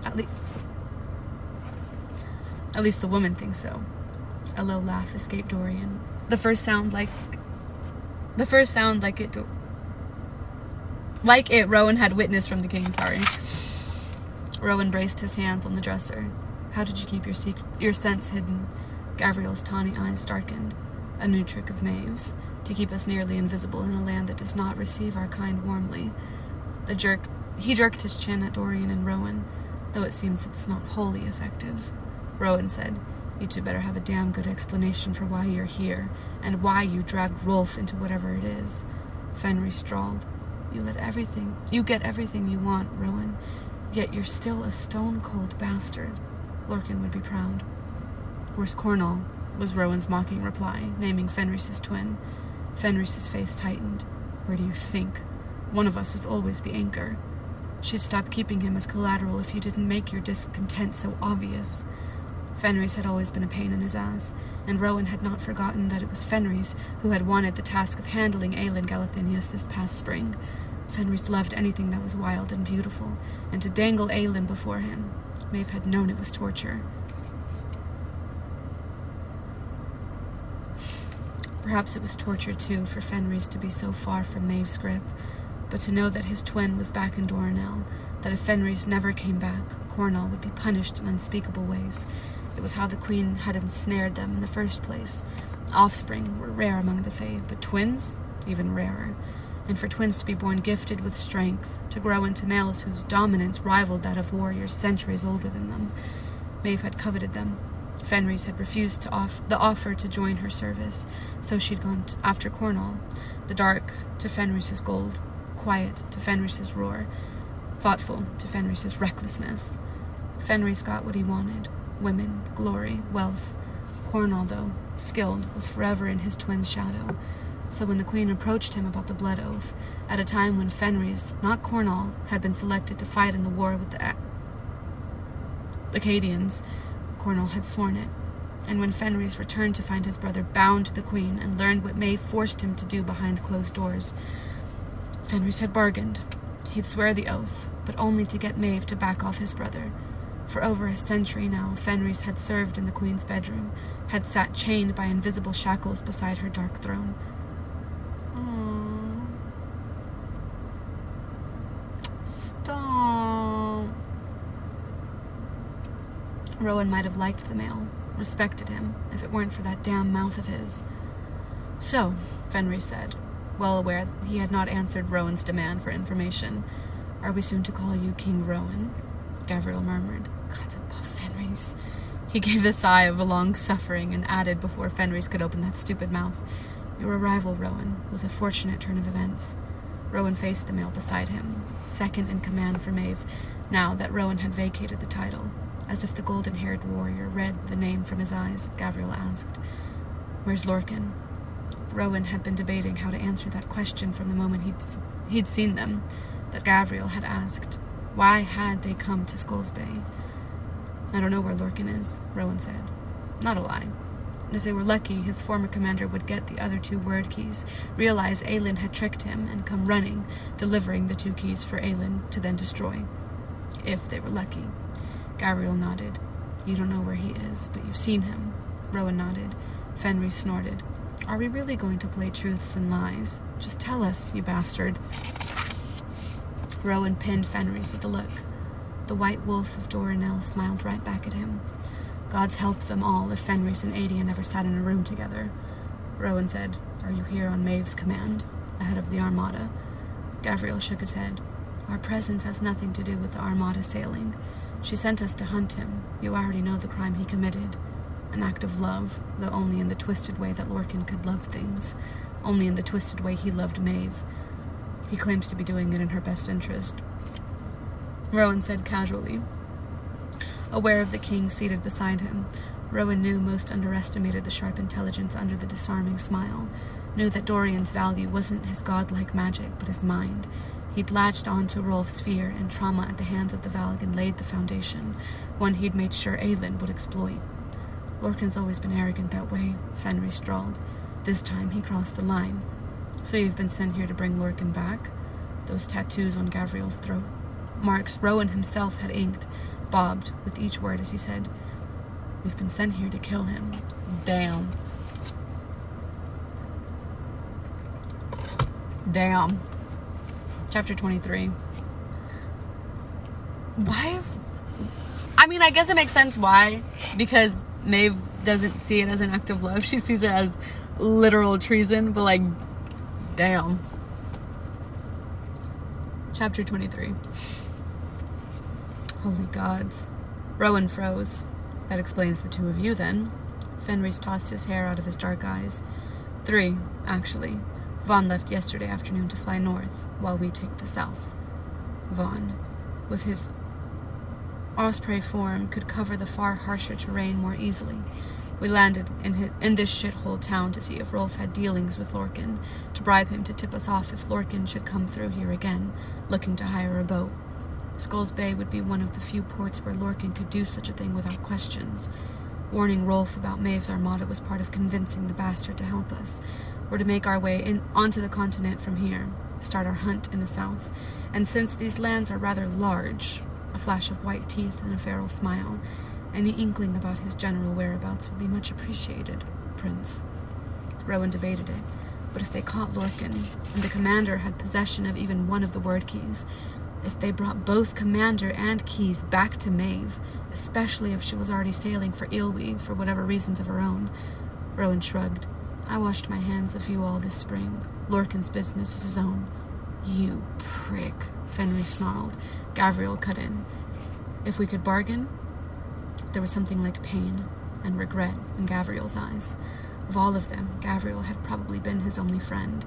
At least the woman thinks so." A low laugh escaped Dorian. The first sound like it Rowan had witnessed from the king, sorry. Rowan braced his hands on the dresser. "How did you keep your sense hidden?" Gavriel's tawny eyes darkened. "A new trick of Maeve's, to keep us nearly invisible in a land that does not receive our kind warmly." He jerked his chin at Dorian and Rowan, though it seems it's not wholly effective. Rowan said, "You two better have a damn good explanation for why you're here, and why you dragged Rolf into whatever it is." Fenris drawled, You get everything you want, Rowan, yet you're still a stone-cold bastard. Lorcan would be proud." "Where's Cornall?" was Rowan's mocking reply, naming Fenris's twin. Fenris's face tightened. "Where do you think? One of us is always the anchor. She'd stop keeping him as collateral if you didn't make your discontent so obvious." Fenris had always been a pain in his ass, and Rowan had not forgotten that it was Fenris who had wanted the task of handling Aelin Galathinius this past spring. Fenris loved anything that was wild and beautiful, and to dangle Aelin before him, Maeve had known it was torture. Perhaps it was torture, too, for Fenris to be so far from Maeve's grip, but to know that his twin was back in Doranel, that if Fenris never came back, Cornall would be punished in unspeakable ways. It was how the Queen had ensnared them in the first place. Offspring were rare among the Fae, but twins? Even rarer. And for twins to be born gifted with strength, to grow into males whose dominance rivaled that of warriors centuries older than them. Maeve had coveted them. Fenris had refused the offer to join her service, so she'd gone after Cornall. The dark to Fenris's gold, quiet to Fenris's roar, thoughtful to Fenris's recklessness. Fenris got what he wanted. Women, glory, wealth. Cornall, though, skilled, was forever in his twin's shadow. So when the Queen approached him about the blood oath, at a time when Fenris, not Cornall, had been selected to fight in the war with the Acadians, Cornall had sworn it. And when Fenris returned to find his brother bound to the Queen and learned what Maeve forced him to do behind closed doors, Fenris had bargained. He'd swear the oath, but only to get Maeve to back off his brother. For over a century now, Fenris had served in the Queen's bedroom, had sat chained by invisible shackles beside her dark throne. Stop. Rowan might have liked the male, respected him, if it weren't for that damn mouth of his. "So," Fenris said, well aware he had not answered Rowan's demand for information. "Are we soon to call you King Rowan?" Gavriel murmured. "God's above, Fenris." He gave the sigh of a long suffering and added before Fenris could open that stupid mouth, "Your arrival, Rowan, was a fortunate turn of events." Rowan faced the male beside him, second in command for Maeve, now that Rowan had vacated the title. As if the golden-haired warrior read the name from his eyes, Gavriel asked, "Where's Lorcan?" Rowan had been debating how to answer that question from the moment he'd seen them, that Gavriel had asked. Why had they come to Skulls Bay? "I don't know where Lorcan is," Rowan said. Not a lie. If they were lucky, his former commander would get the other 2 word keys, realize Aelin had tricked him, and come running, delivering the 2 keys for Aelin to then destroy. If they were lucky. Gavriel nodded. "You don't know where he is, but you've seen him." Rowan nodded. Fenris snorted. "Are we really going to play truths and lies? Just tell us, you bastard." Rowan pinned Fenris with a look. The white wolf of Doranel smiled right back at him. Gods help them all if Fenris and Adia never sat in a room together. Rowan said, "Are you here on Maeve's command, ahead of the Armada?" Gavriel shook his head. "Our presence has nothing to do with the Armada sailing. She sent us to hunt him. You already know the crime he committed. An act of love, though only in the twisted way that Lorcan could love things. Only in the twisted way he loved Maeve. He claims to be doing it in her best interest." Rowan said casually. Aware of the king seated beside him, Rowan knew most underestimated the sharp intelligence under the disarming smile, knew that Dorian's value wasn't his godlike magic, but his mind. He'd latched on to Rolf's fear and trauma at the hands of the Valg and laid the foundation, one he'd made sure Aelin would exploit. "Lorcan's always been arrogant that way," Fenris drawled. This time he crossed the line. "So you've been sent here to bring Lorcan back?" Those tattoos on Gavriel's throat, marks Rowan himself had inked, bobbed with each word as he said, "We've been sent here to kill him." Damn. Damn. Chapter 23. Why? I mean, I guess it makes sense why. Because Maeve doesn't see it as an act of love. She sees it as literal treason. But, like, damn. Chapter 23. Holy gods. Rowan froze. That explains the 2 of you, then. Fenris tossed his hair out of his dark eyes. 3, actually. Vaughn left yesterday afternoon to fly north, while we take the south. Vaughn, with his osprey form, could cover the far harsher terrain more easily. We landed in this shithole town to see if Rolf had dealings with Lorcan, to bribe him to tip us off if Lorcan should come through here again, looking to hire a boat. Skulls Bay would be one of the few ports where Lorcan could do such a thing without questions. Warning Rolf about Maeve's Armada was part of convincing the bastard to help us. We're to make our way onto the continent from here, start our hunt in the south, and since these lands are rather large, a flash of white teeth and a feral smile, any inkling about his general whereabouts would be much appreciated, Prince. Rowan debated it, but if they caught Lorcan, and the commander had possession of even one of the word keys, if they brought both commander and keys back to Maeve, especially if she was already sailing for Ilwe for whatever reasons of her own, Rowan shrugged. "I washed my hands of you all this spring. Lorcan's business is his own." "You prick," Fenris snarled. Gavriel cut in. "If we could bargain?" There was something like pain and regret in Gavriel's eyes. Of all of them, Gavriel had probably been his only friend.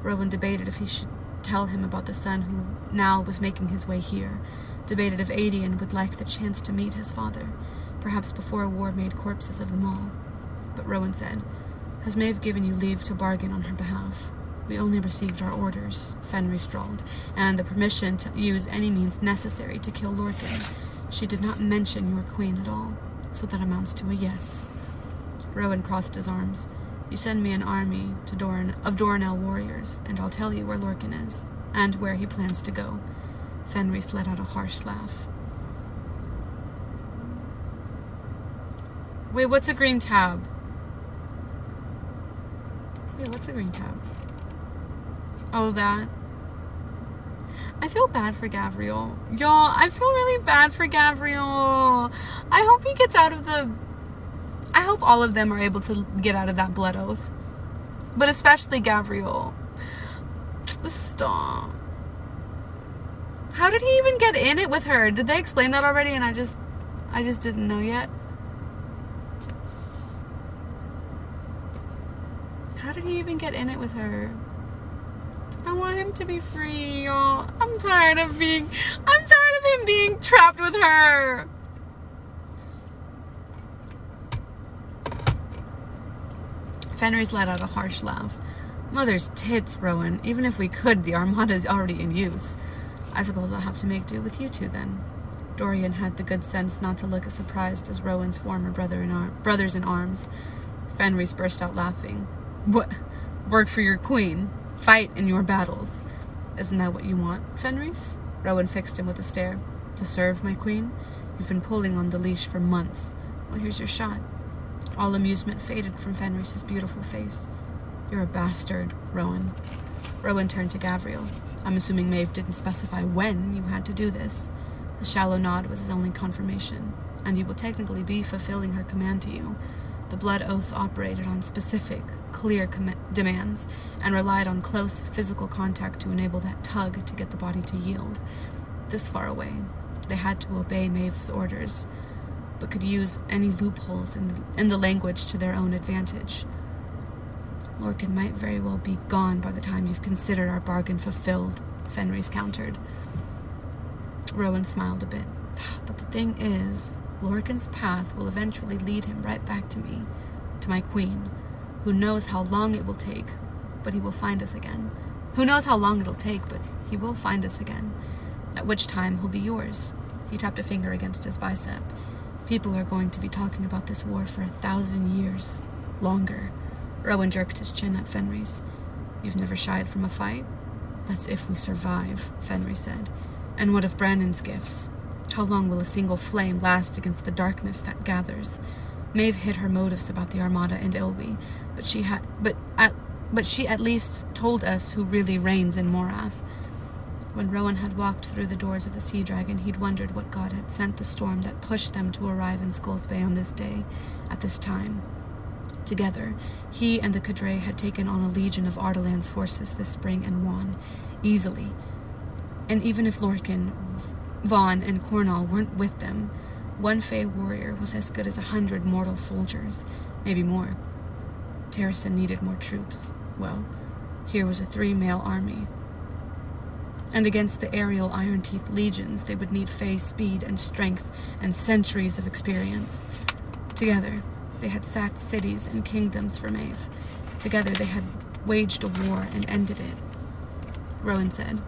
Rowan debated if he should tell him about the son who now was making his way here, debated if Adian would like the chance to meet his father, perhaps before war made corpses of them all. But Rowan said, "Has Maeve given you leave to bargain on her behalf?" "We only received our orders," Fenris drawled, "and the permission to use any means necessary to kill Lorcan. She did not mention your queen at all, so that amounts to a yes." Rowan crossed his arms. "You send me an army of Doranel warriors, and I'll tell you where Lorcan is, and where he plans to go." Fenris let out a harsh laugh. Wait, what's a green tab? Oh, that? I feel bad for Gavriel. Y'all, I feel really bad for Gavriel. I hope he gets out of the... I hope all of them are able to get out of that blood oath. But especially Gavriel. Stop. How did he even get in it with her? Did they explain that already and I just didn't know yet? How did he even get in it with her? I want him to be free, y'all. I'm tired of him being trapped with her. Fenris let out a harsh laugh. Mother's tits, Rowan. Even if we could, the Armada is already in use. I suppose I'll have to make do with you two then. Dorian had the good sense not to look as surprised as Rowan's former brothers in arms. Fenris burst out laughing. What? Work for your queen? Fight in your battles? Isn't that what you want, Fenris? Rowan fixed him with a stare. To serve my queen? You've been pulling on the leash for months. Well, here's your shot. All amusement faded from Fenris's beautiful face. You're a bastard, Rowan. Rowan turned to Gavriel. I'm assuming Maeve didn't specify when you had to do this. A shallow nod was his only confirmation, and you will technically be fulfilling her command to you. The blood oath operated on specific, clear demands, and relied on close physical contact to enable that tug to get the body to yield. This far away, they had to obey Maeve's orders, but could use any loopholes in the language to their own advantage. Lorcan might very well be gone by the time you've considered our bargain fulfilled, Fenris countered. Rowan smiled a bit. But the thing is, Lorcan's path will eventually lead him right back to me, to my queen. Who knows how long it will take, but he will find us again. Who knows how long it'll take, but he will find us again. At which time he'll be yours. He tapped a finger against his bicep. People are going to be talking about this war for 1,000 years. Longer. Rowan jerked his chin at Fenris. You've never shied from a fight? That's if we survive, Fenris said. And what of Brandon's gifts? How long will a single flame last against the darkness that gathers? Maeve hid her motives about the Armada and Ilwi, but she at least told us who really reigns in Morath. When Rowan had walked through the doors of the Sea Dragon, he'd wondered what god had sent the storm that pushed them to arrive in Skull's Bay on this day, at this time. Together, he and the Cadre had taken on a legion of Ardalan's forces this spring and won, easily. And even if Lorcan, Vaughn, and Cornall weren't with them, one Fey warrior was as good as 100 mortal soldiers, maybe more. Terrasen needed more troops. Well, here was a 3-male army. And against the aerial Iron-Teeth legions, they would need Fey speed and strength and centuries of experience. Together, they had sacked cities and kingdoms for Maeve. Together, they had waged a war and ended it. Rowan said,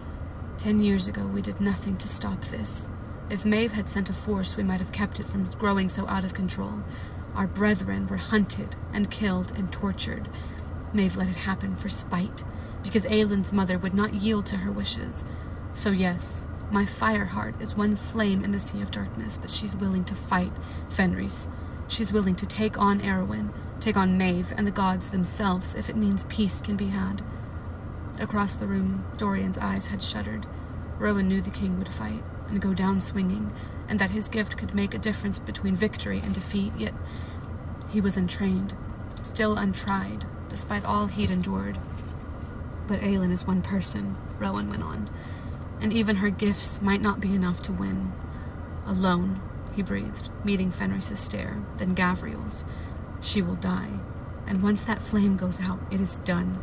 10 years ago, we did nothing to stop this. If Maeve had sent a force, we might have kept it from growing so out of control. Our brethren were hunted and killed and tortured. Maeve let it happen for spite, because Aylin's mother would not yield to her wishes. So yes, my Fireheart is one flame in the sea of darkness, but she's willing to fight, Fenris. She's willing to take on Erwin, take on Maeve and the gods themselves if it means peace can be had. Across the room, Dorian's eyes had shuddered. Rowan knew the king would fight and go down swinging, and that his gift could make a difference between victory and defeat, yet he was untrained, still untried, despite all he'd endured. But Aylin is one person, Rowan went on, and even her gifts might not be enough to win. Alone, he breathed, meeting Fenris's stare, then Gavriel's. She will die, and once that flame goes out, it is done.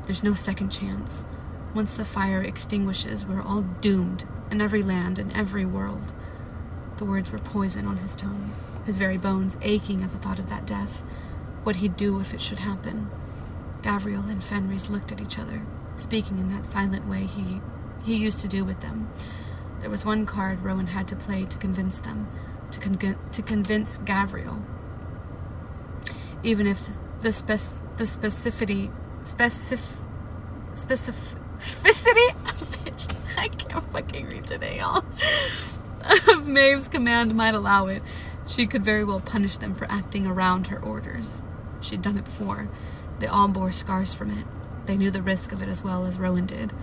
There's no second chance. Once the fire extinguishes, we're all doomed, in every land, in every world. The words were poison on his tongue, his very bones aching at the thought of that death, what he'd do if it should happen. Gavriel and Fenris looked at each other, speaking in that silent way he used to do with them. There was one card Rowan had to play to convince them, to convince Gavriel. Even if the specificity bitch, I can't fucking read today, y'all, of Maeve's command might allow it, she could very well punish them for acting around her orders. She'd done it before. They all bore scars from it. They knew the risk of it as well as Rowan did.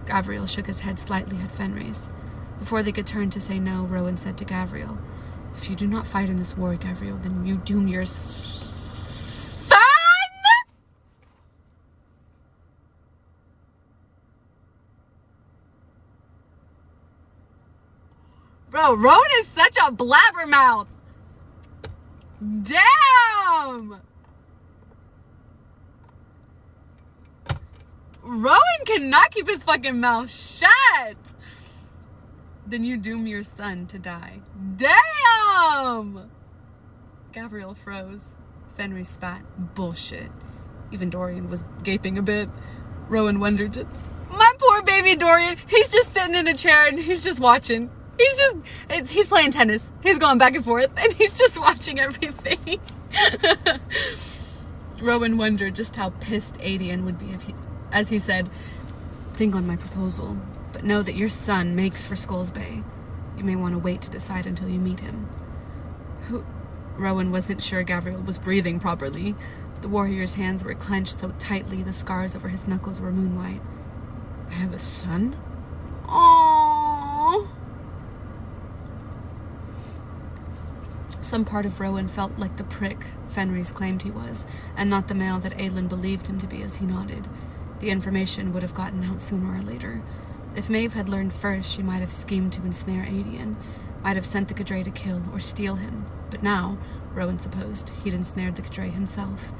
Gavriel shook his head slightly at Fenris. Before they could turn to say no, Rowan said to Gavriel, "If you do not fight in this war, Gavriel, then you doom your son?" Bro, Rowan is such a blabbermouth. Damn! Rowan cannot keep his fucking mouth shut. Then you doom your son to die. Damn! Gavriel froze. Fenris spat. Bullshit. Even Dorian was gaping a bit. Rowan wondered, my poor baby Dorian, he's just sitting in a chair and he's just watching. He's playing tennis. He's going back and forth and he's just watching everything. Rowan wondered just how pissed Adian would be as he said, "Think on my proposal, but know that your son makes for Skulls Bay. You may want to wait to decide until you meet him." Rowan wasn't sure Gavriel was breathing properly. The warrior's hands were clenched so tightly the scars over his knuckles were moon-white. "I have a son?" Aww. Some part of Rowan felt like the prick Fenris claimed he was, and not the male that Aelin believed him to be as he nodded. The information would have gotten out sooner or later. If Maeve had learned first, she might have schemed to ensnare Adian, might have sent the Cadre to kill or steal him. But now, Rowan supposed, he'd ensnared the Cadre himself.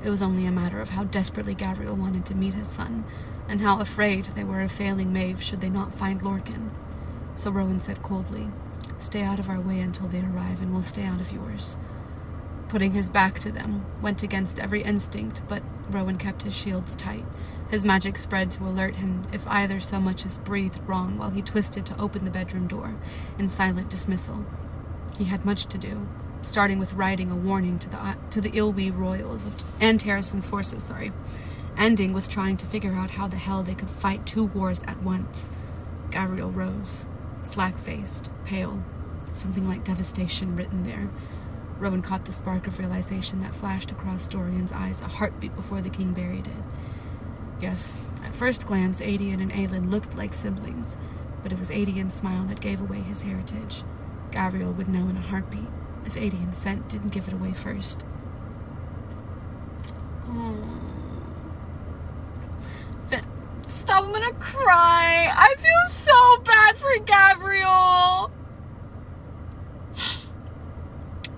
It was only a matter of how desperately Gavriel wanted to meet his son, and how afraid they were of failing Maeve should they not find Lorcan. So Rowan said coldly, "Stay out of our way until they arrive, and we'll stay out of yours." Putting his back to them went against every instinct, but Rowan kept his shields tight, his magic spread to alert him if either so much as breathed wrong while he twisted to open the bedroom door in silent dismissal. He had much to do, starting with writing a warning to the Ilwi royals and Terrason's forces, ending with trying to figure out how the hell they could fight 2 wars at once. Gavriel rose, slack-faced, pale, something like devastation written there. Rowan caught the spark of realization that flashed across Dorian's eyes a heartbeat before the king buried it. Yes, at first glance, Adian and Aelin looked like siblings, but it was Adian's smile that gave away his heritage. Gavriel would know in a heartbeat if Adian's scent didn't give it away first. Stop, I'm gonna cry. I feel so bad for Gavriel.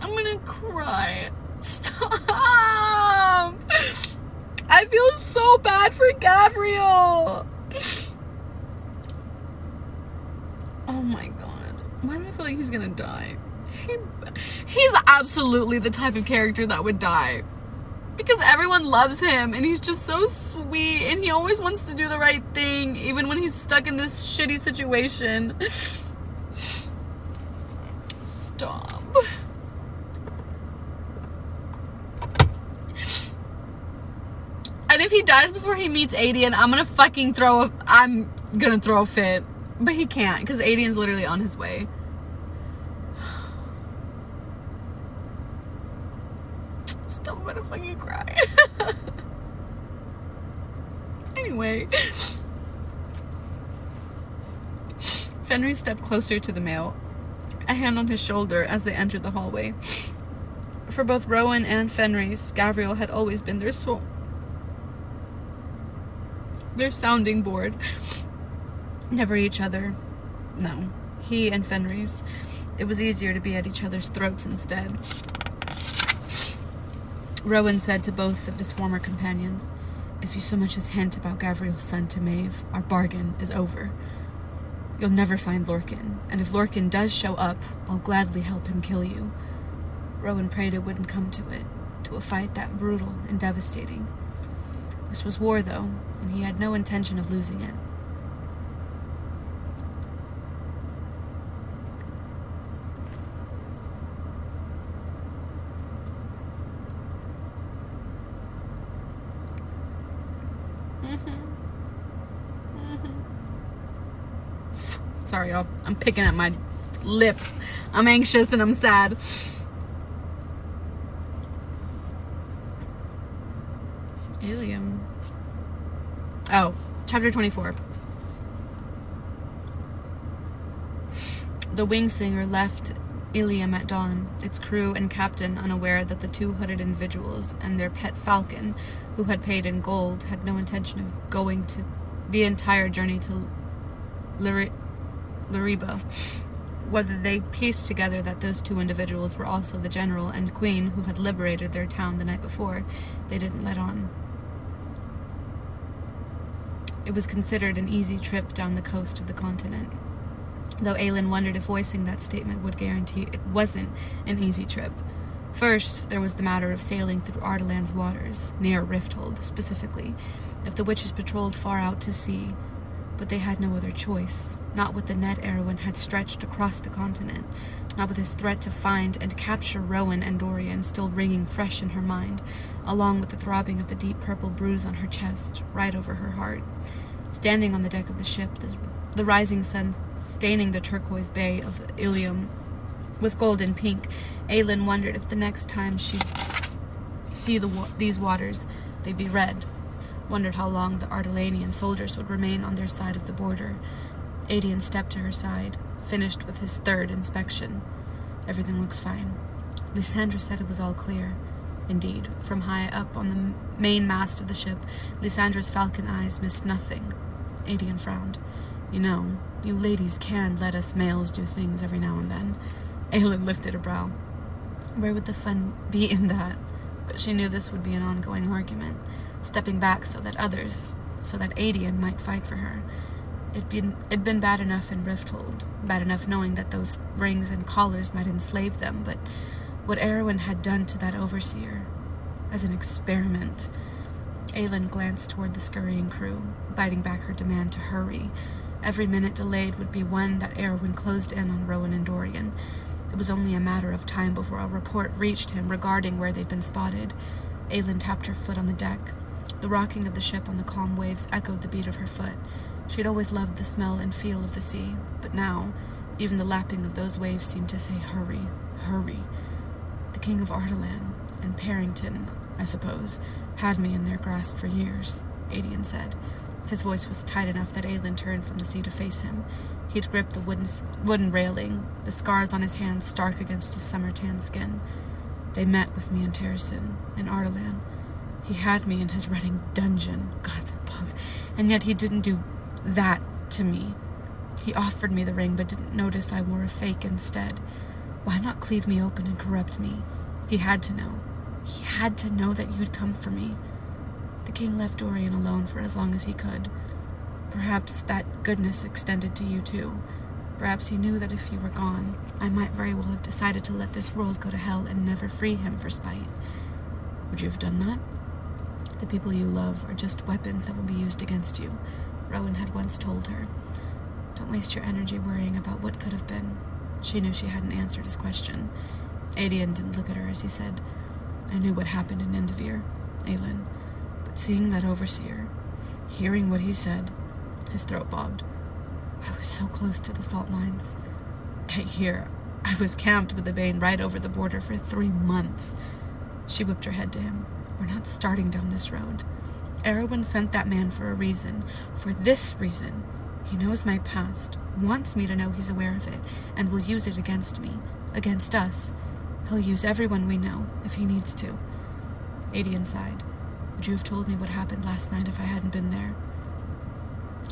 I'm gonna cry. Stop. I feel so bad for Gavriel. Oh my god. Why do I feel like he's gonna die? He's absolutely the type of character that would die. Because everyone loves him and he's just so sweet and he always wants to do the right thing even when he's stuck in this shitty situation. Stop. And if he dies before he meets Adian, I'm gonna throw a fit. But he can't because Adian's literally on his way. Stop, I'm gonna fucking cry. Anyway. Fenris stepped closer to the male, a hand on his shoulder as they entered the hallway. For both Rowan and Fenris, Gavriel had always been their sounding board. Never each other. No. He and Fenris. It was easier to be at each other's throats instead. Rowan said to both of his former companions, "If you so much as hint about Gavriel's son to Maeve, our bargain is over. You'll never find Lorcan, and if Lorcan does show up, I'll gladly help him kill you." Rowan prayed it wouldn't come to it, to a fight that brutal and devastating. This was war, though, and he had no intention of losing it. Sorry, y'all. I'm picking at my lips. I'm anxious and I'm sad. Alien. Oh, chapter 24. The wing-singer left Ilium at dawn, its crew and captain unaware that the two hooded individuals and their pet falcon, who had paid in gold, had no intention of going to the entire journey to Lariba. Whether they pieced together that those two individuals were also the general and queen who had liberated their town the night before, they didn't let on. It was considered an easy trip down the coast of the continent, though Aelin wondered if voicing that statement would guarantee it wasn't an easy trip. First, there was the matter of sailing through Ardalan's waters, near Rifthold specifically, if the witches patrolled far out to sea, but they had no other choice, not with the net Erwin had stretched across the continent, not with his threat to find and capture Rowan and Dorian still ringing fresh in her mind, along with the throbbing of the deep purple bruise on her chest, right over her heart. Standing on the deck of the ship, the rising sun staining the turquoise bay of Ilium with gold and pink, Aelin wondered if the next time she'd see these waters, they'd be red. Wondered how long the Ardalanian soldiers would remain on their side of the border. Aedion stepped to her side, finished with his third inspection. Everything looks fine. Lysandra said it was all clear. Indeed, from high up on the main mast of the ship, Lysandra's falcon eyes missed nothing. Aedion frowned. You know, you ladies can let us males do things every now and then. Aelin lifted a brow. Where would the fun be in that? But she knew this would be an ongoing argument, stepping back so that Aedion might fight for her. It'd been bad enough in Rifthold, bad enough knowing that those rings and collars might enslave them, but what Erwin had done to that overseer, as an experiment. Aelin glanced toward the scurrying crew, biting back her demand to hurry. Every minute delayed would be one that Erwin closed in on Rowan and Dorian. It was only a matter of time before a report reached him regarding where they'd been spotted. Aelin tapped her foot on the deck. The rocking of the ship on the calm waves echoed the beat of her foot. She'd always loved the smell and feel of the sea, but now, even the lapping of those waves seemed to say, hurry, hurry. The King of Ardalan, and Parrington, I suppose, had me in their grasp for years, Aedion said. His voice was tight enough that Aelin turned from the sea to face him. He'd gripped the wooden railing, the scars on his hands stark against his summer-tanned skin. They met with me in Terrasen, in Ardalan. He had me in his Reading dungeon, gods above, and yet he didn't do that to me. He offered me the ring, but didn't notice I wore a fake instead. Why not cleave me open and corrupt me? He had to know. He had to know that you'd come for me. The king left Dorian alone for as long as he could. Perhaps that goodness extended to you too. Perhaps he knew that if you were gone, I might very well have decided to let this world go to hell and never free him for spite. Would you have done that? The people you love are just weapons that will be used against you, Rowan had once told her. Don't waste your energy worrying about what could have been. She knew she hadn't answered his question. Aedion didn't look at her as he said, I knew what happened in Endivir, Aelin, but seeing that overseer, hearing what he said, his throat bobbed. I was so close to the salt mines. That year, I was camped with the Bane right over the border for 3 months. She whipped her head to him. We're not starting down this road. Erwin sent that man for a reason. For this reason. He knows my past, wants me to know he's aware of it, and will use it against me, against us. He'll use everyone we know, if he needs to. Aedion sighed. Would you have told me what happened last night if I hadn't been there?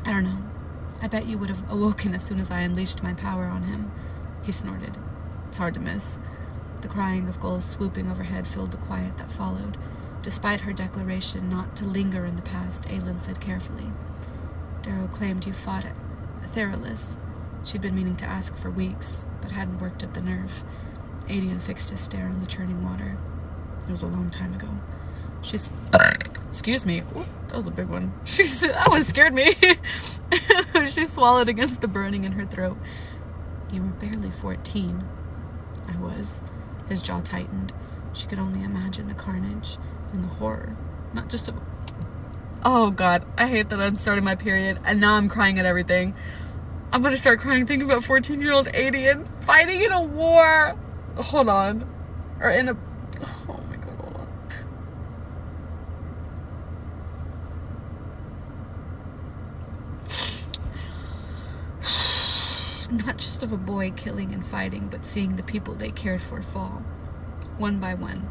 I don't know. I bet you would have awoken as soon as I unleashed my power on him. He snorted. It's hard to miss. The crying of gulls swooping overhead filled the quiet that followed. Despite her declaration not to linger in the past, Aelin said carefully, Darrow claimed you fought at Theralis. She'd been meaning to ask for weeks, but hadn't worked up the nerve. Aedion fixed his stare on the churning water. It was a long time ago. Excuse me. Ooh, that was a big one. That one scared me. She swallowed against the burning in her throat. You were barely 14. I was. His jaw tightened. She could only imagine the carnage and the horror. Not just a... Oh, God. I hate that I'm starting my period, and now I'm crying at everything. I'm gonna start crying thinking about 14-year-old Aedion fighting in a war. Hold on. Or in a... Oh, my God. Hold on. Not just of a boy killing and fighting, but seeing the people they cared for fall, one by one.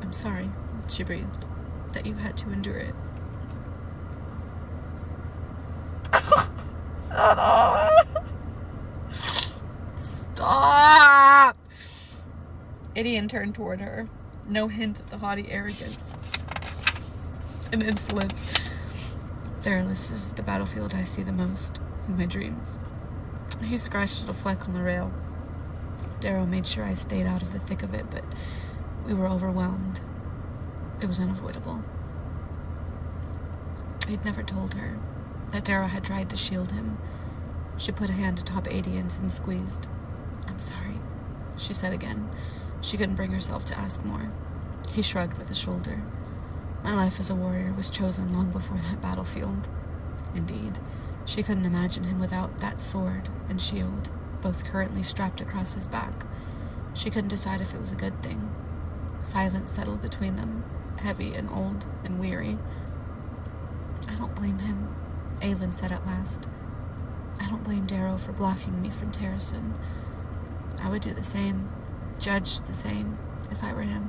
I'm sorry, she breathed, that you had to endure it. Stop! Idian turned toward her, no hint of the haughty arrogance and insolence. Theralus is the battlefield I see the most in my dreams. He scratched at a fleck on the rail. Darrow made sure I stayed out of the thick of it, but we were overwhelmed. It was unavoidable. He'd never told her that Darrow had tried to shield him. She put a hand atop Adian's and squeezed. I'm sorry, she said again. She couldn't bring herself to ask more. He shrugged with a shoulder. My life as a warrior was chosen long before that battlefield. Indeed, she couldn't imagine him without that sword and shield, both currently strapped across his back. She couldn't decide if it was a good thing. Silence settled between them, heavy and old and weary. I don't blame him, Aelin said at last. I don't blame Darrow for blocking me from Terrasen. I would do the same, judge the same, if I were him.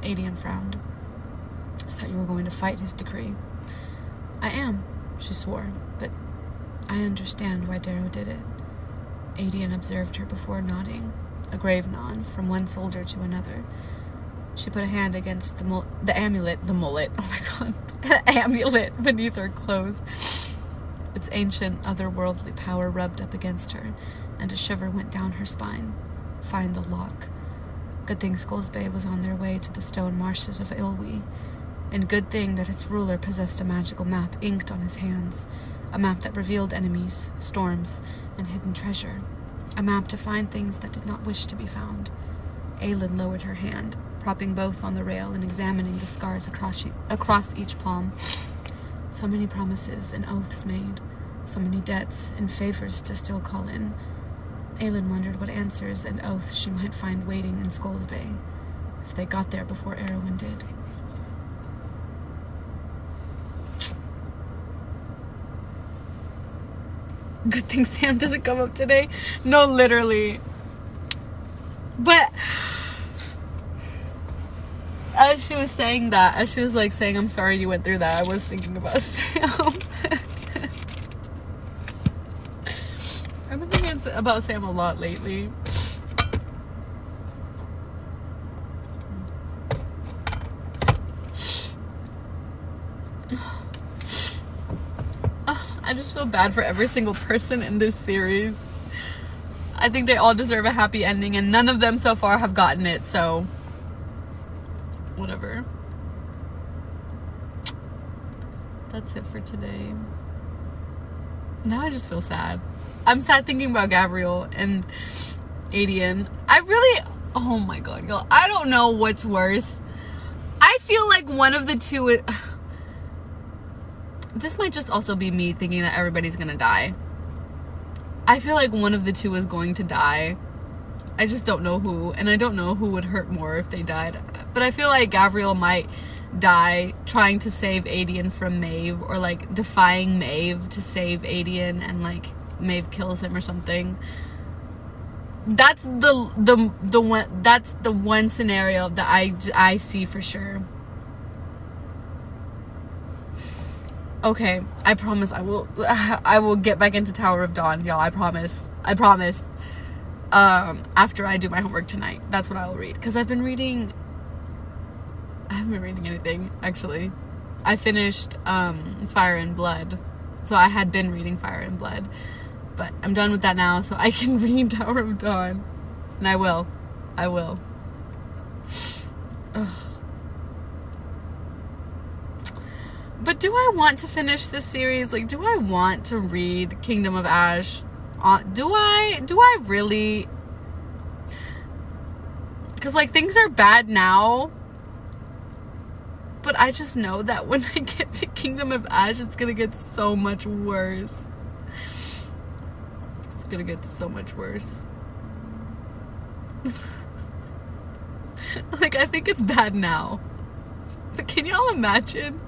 Adian frowned. I thought you were going to fight his decree. I am, she swore, but I understand why Darrow did it. Adian observed her before nodding, a grave nod from one soldier to another. She put a hand against the amulet, oh my god, the amulet beneath her clothes. Its ancient, otherworldly power rubbed up against her, and a shiver went down her spine. Find the lock. Good thing Skullsbay was on their way to the stone marshes of Ilwi, and good thing that its ruler possessed a magical map inked on his hands, a map that revealed enemies, storms, and hidden treasure, a map to find things that did not wish to be found. Aelin lowered her hand, propping both on the rail and examining the scars across each palm. So many promises and oaths made, so many debts and favors to still call in. Aelin wondered what answers and oaths she might find waiting in Skullsbay, if they got there before Erwin did. Good thing Sam doesn't come up today. No, literally. But as she was saying that, as she was like saying, I'm sorry you went through that, I was thinking about Sam. I've been thinking about Sam a lot lately. I just feel bad for every single person in this series. I think they all deserve a happy ending, and none of them so far have gotten it, so whatever. That's it for today. Now I just feel sad. I'm sad thinking about Gabriel and Adian. I really, oh my god, girl, I don't know what's worse. I feel like one of the two this might just also be me thinking that everybody's gonna die. I feel like one of the two is going to die. I just don't know who, and I don't know who would hurt more if they died. But I feel like Gabriel might die trying to save Adian from Maeve, or like defying Maeve to save Adian, and like Maeve kills him or something. That's the one scenario that I see for sure. Okay, I promise I will get back into Tower of Dawn, y'all. I promise. After I do my homework tonight, that's what I will read. Because I haven't been reading anything, actually. I finished Fire and Blood, so I had been reading Fire and Blood, but I'm done with that now, so I can read Tower of Dawn, and I will. Ugh. But do I want to finish this series? Like, do I want to read Kingdom of Ash? Do I really? Because, like, things are bad now. But I just know that when I get to Kingdom of Ash, it's gonna get so much worse. It's gonna get so much worse. Like, I think it's bad now. But can y'all imagine?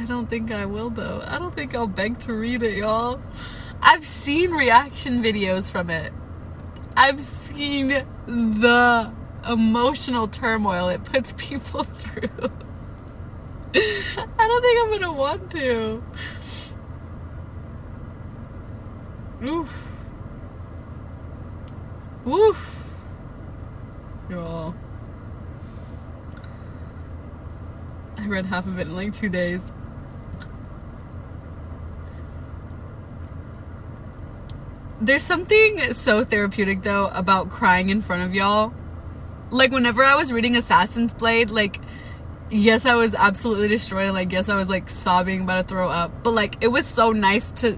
don't think I will, though. I don't think I'll beg to read it, y'all. I've seen reaction videos from it. I've seen the emotional turmoil it puts people through. I don't think I'm gonna want to. Oof. Woof. Y'all. I read half of it in like 2 days. There's something so therapeutic, though, about crying in front of y'all. Like, whenever I was reading Assassin's Blade, like, yes, I was absolutely destroyed, and like, yes, I was like sobbing, about to throw up, but like, it was so nice to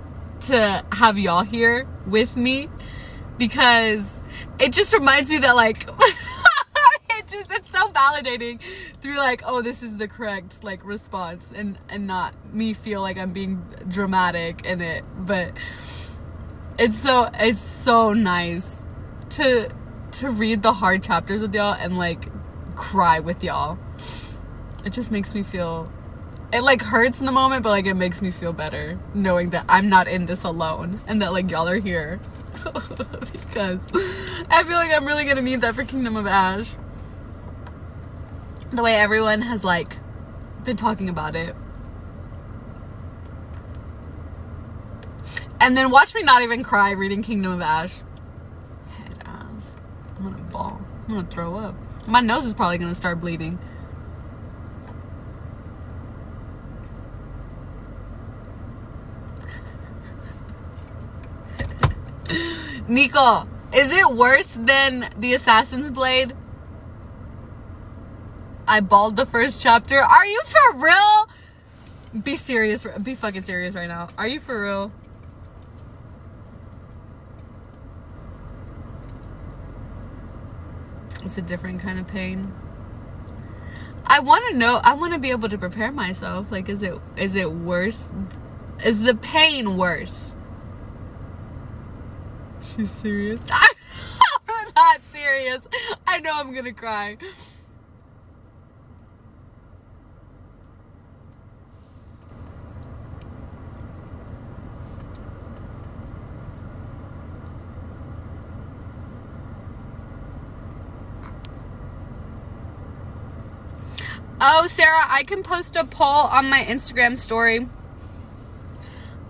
have y'all here with me, because it just reminds me that like it's so validating through like, oh, this is the correct like response, and not me feel like I'm being dramatic in it. But it's so nice to read the hard chapters with y'all and like cry with y'all. It just makes me feel, it like hurts in the moment, but like it makes me feel better knowing that I'm not in this alone, and that like y'all are here. Because I feel like I'm really gonna need that for Kingdom of Ash. The way everyone has like been talking about it. And then watch me not even cry reading Kingdom of Ash. Head ass. I'm gonna bawl. I'm gonna throw up. My nose is probably gonna start bleeding. Nico, is it worse than the Assassin's Blade? I bawled the first chapter. Are you for real? Be serious. Be fucking serious right now. Are you for real? It's a different kind of pain. I want to know. I want to be able to prepare myself. Like, is it worse? Is the pain worse? She's serious. I'm not serious. I know I'm gonna cry. Oh, Sarah, I can post a poll on my Instagram story.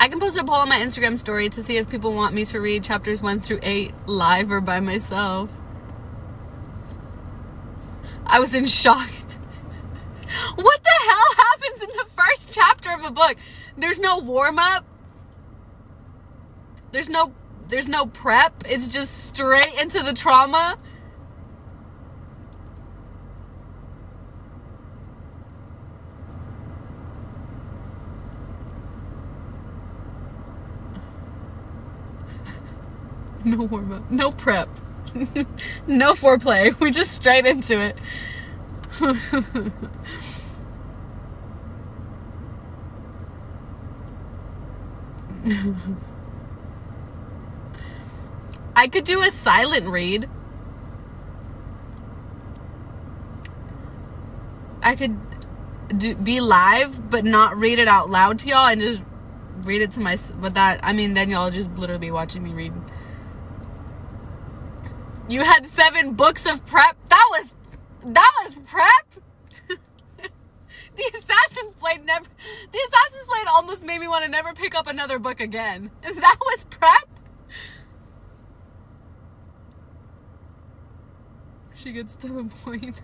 I can post a poll on my Instagram story to see if people want me to read chapters 1 through 8 live or by myself. I was in shock. What the hell happens in the first chapter of a book? There's no warm-up. There's no prep. It's just straight into the trauma. No warm-up, no prep, no foreplay. We just straight into it. I could do a silent read. I could be live, but not read it out loud to y'all, and just read it to myself. But that, I mean, then y'all just literally be watching me read. You had 7 books of prep. That was prep. The Assassin's Blade almost made me want to never pick up another book again. And that was prep. She gets to the point.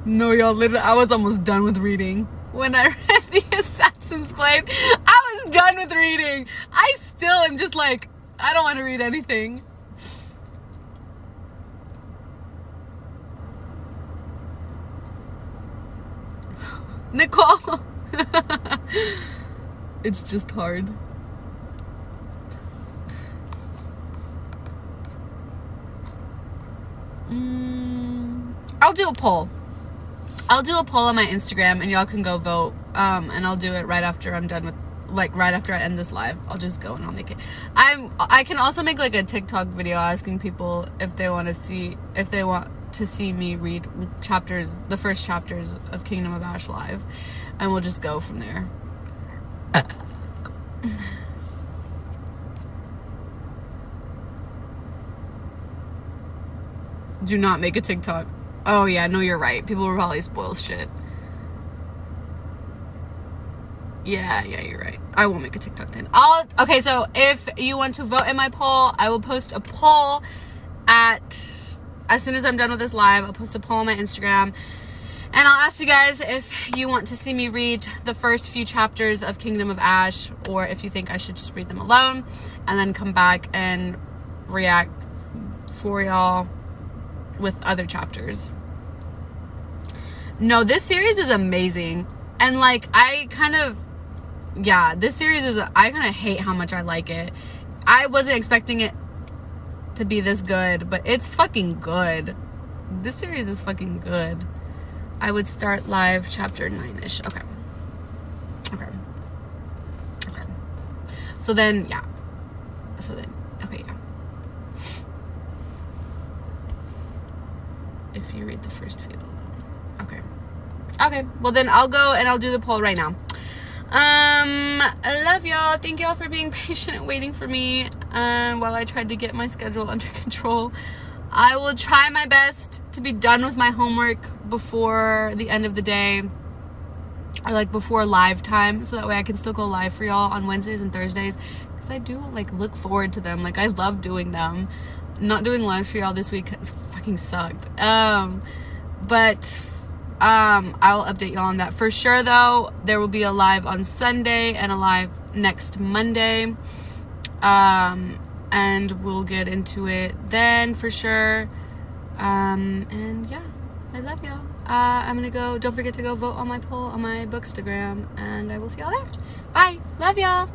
No, y'all, literally, I was almost done with reading. When I read the Assassin's Blade, I was done with reading. I still am just like, I don't want to read anything. Nicole. It's just hard. I'll do a poll. I'll do a poll on my Instagram, and y'all can go vote. And I'll do it right after I'm done with, like, right after I end this live. I'll just go and I'll make it. I can also make like a TikTok video asking people if they want to see, if they want to see me read the first chapters of Kingdom of Ash live, and we'll just go from there. Do not make a TikTok. Oh yeah, no, you're right. People will probably spoil shit. Yeah, you're right. I won't make a TikTok then. Okay, so if you want to vote in my poll, I will post a poll as soon as I'm done with this live. I'll post a poll on my Instagram, and I'll ask you guys if you want to see me read the first few chapters of Kingdom of Ash, or if you think I should just read them alone and then come back and react for y'all with other chapters. No, this series is amazing, and like I kind of hate how much I like it. I wasn't expecting it to be this good, but it's fucking good. This series is fucking good. I would start live chapter 9-ish. Okay. So then, yeah. If you read the first few. Okay. Well, then I'll go and I'll do the poll right now. I love y'all. Thank y'all for being patient and waiting for me while I tried to get my schedule under control. I will try my best to be done with my homework before the end of the day, or like before live time, so that way I can still go live for y'all on Wednesdays and Thursdays, because I do like look forward to them. Like I love doing them. Not doing live for y'all this week has fucking sucked. But I'll update y'all on that for sure. Though there will be a live on Sunday and a live next Monday, and we'll get into it then for sure. And yeah, I love y'all. I'm gonna go. Don't forget to go vote on my poll on my Bookstagram, and I will see y'all there. Bye. Love y'all.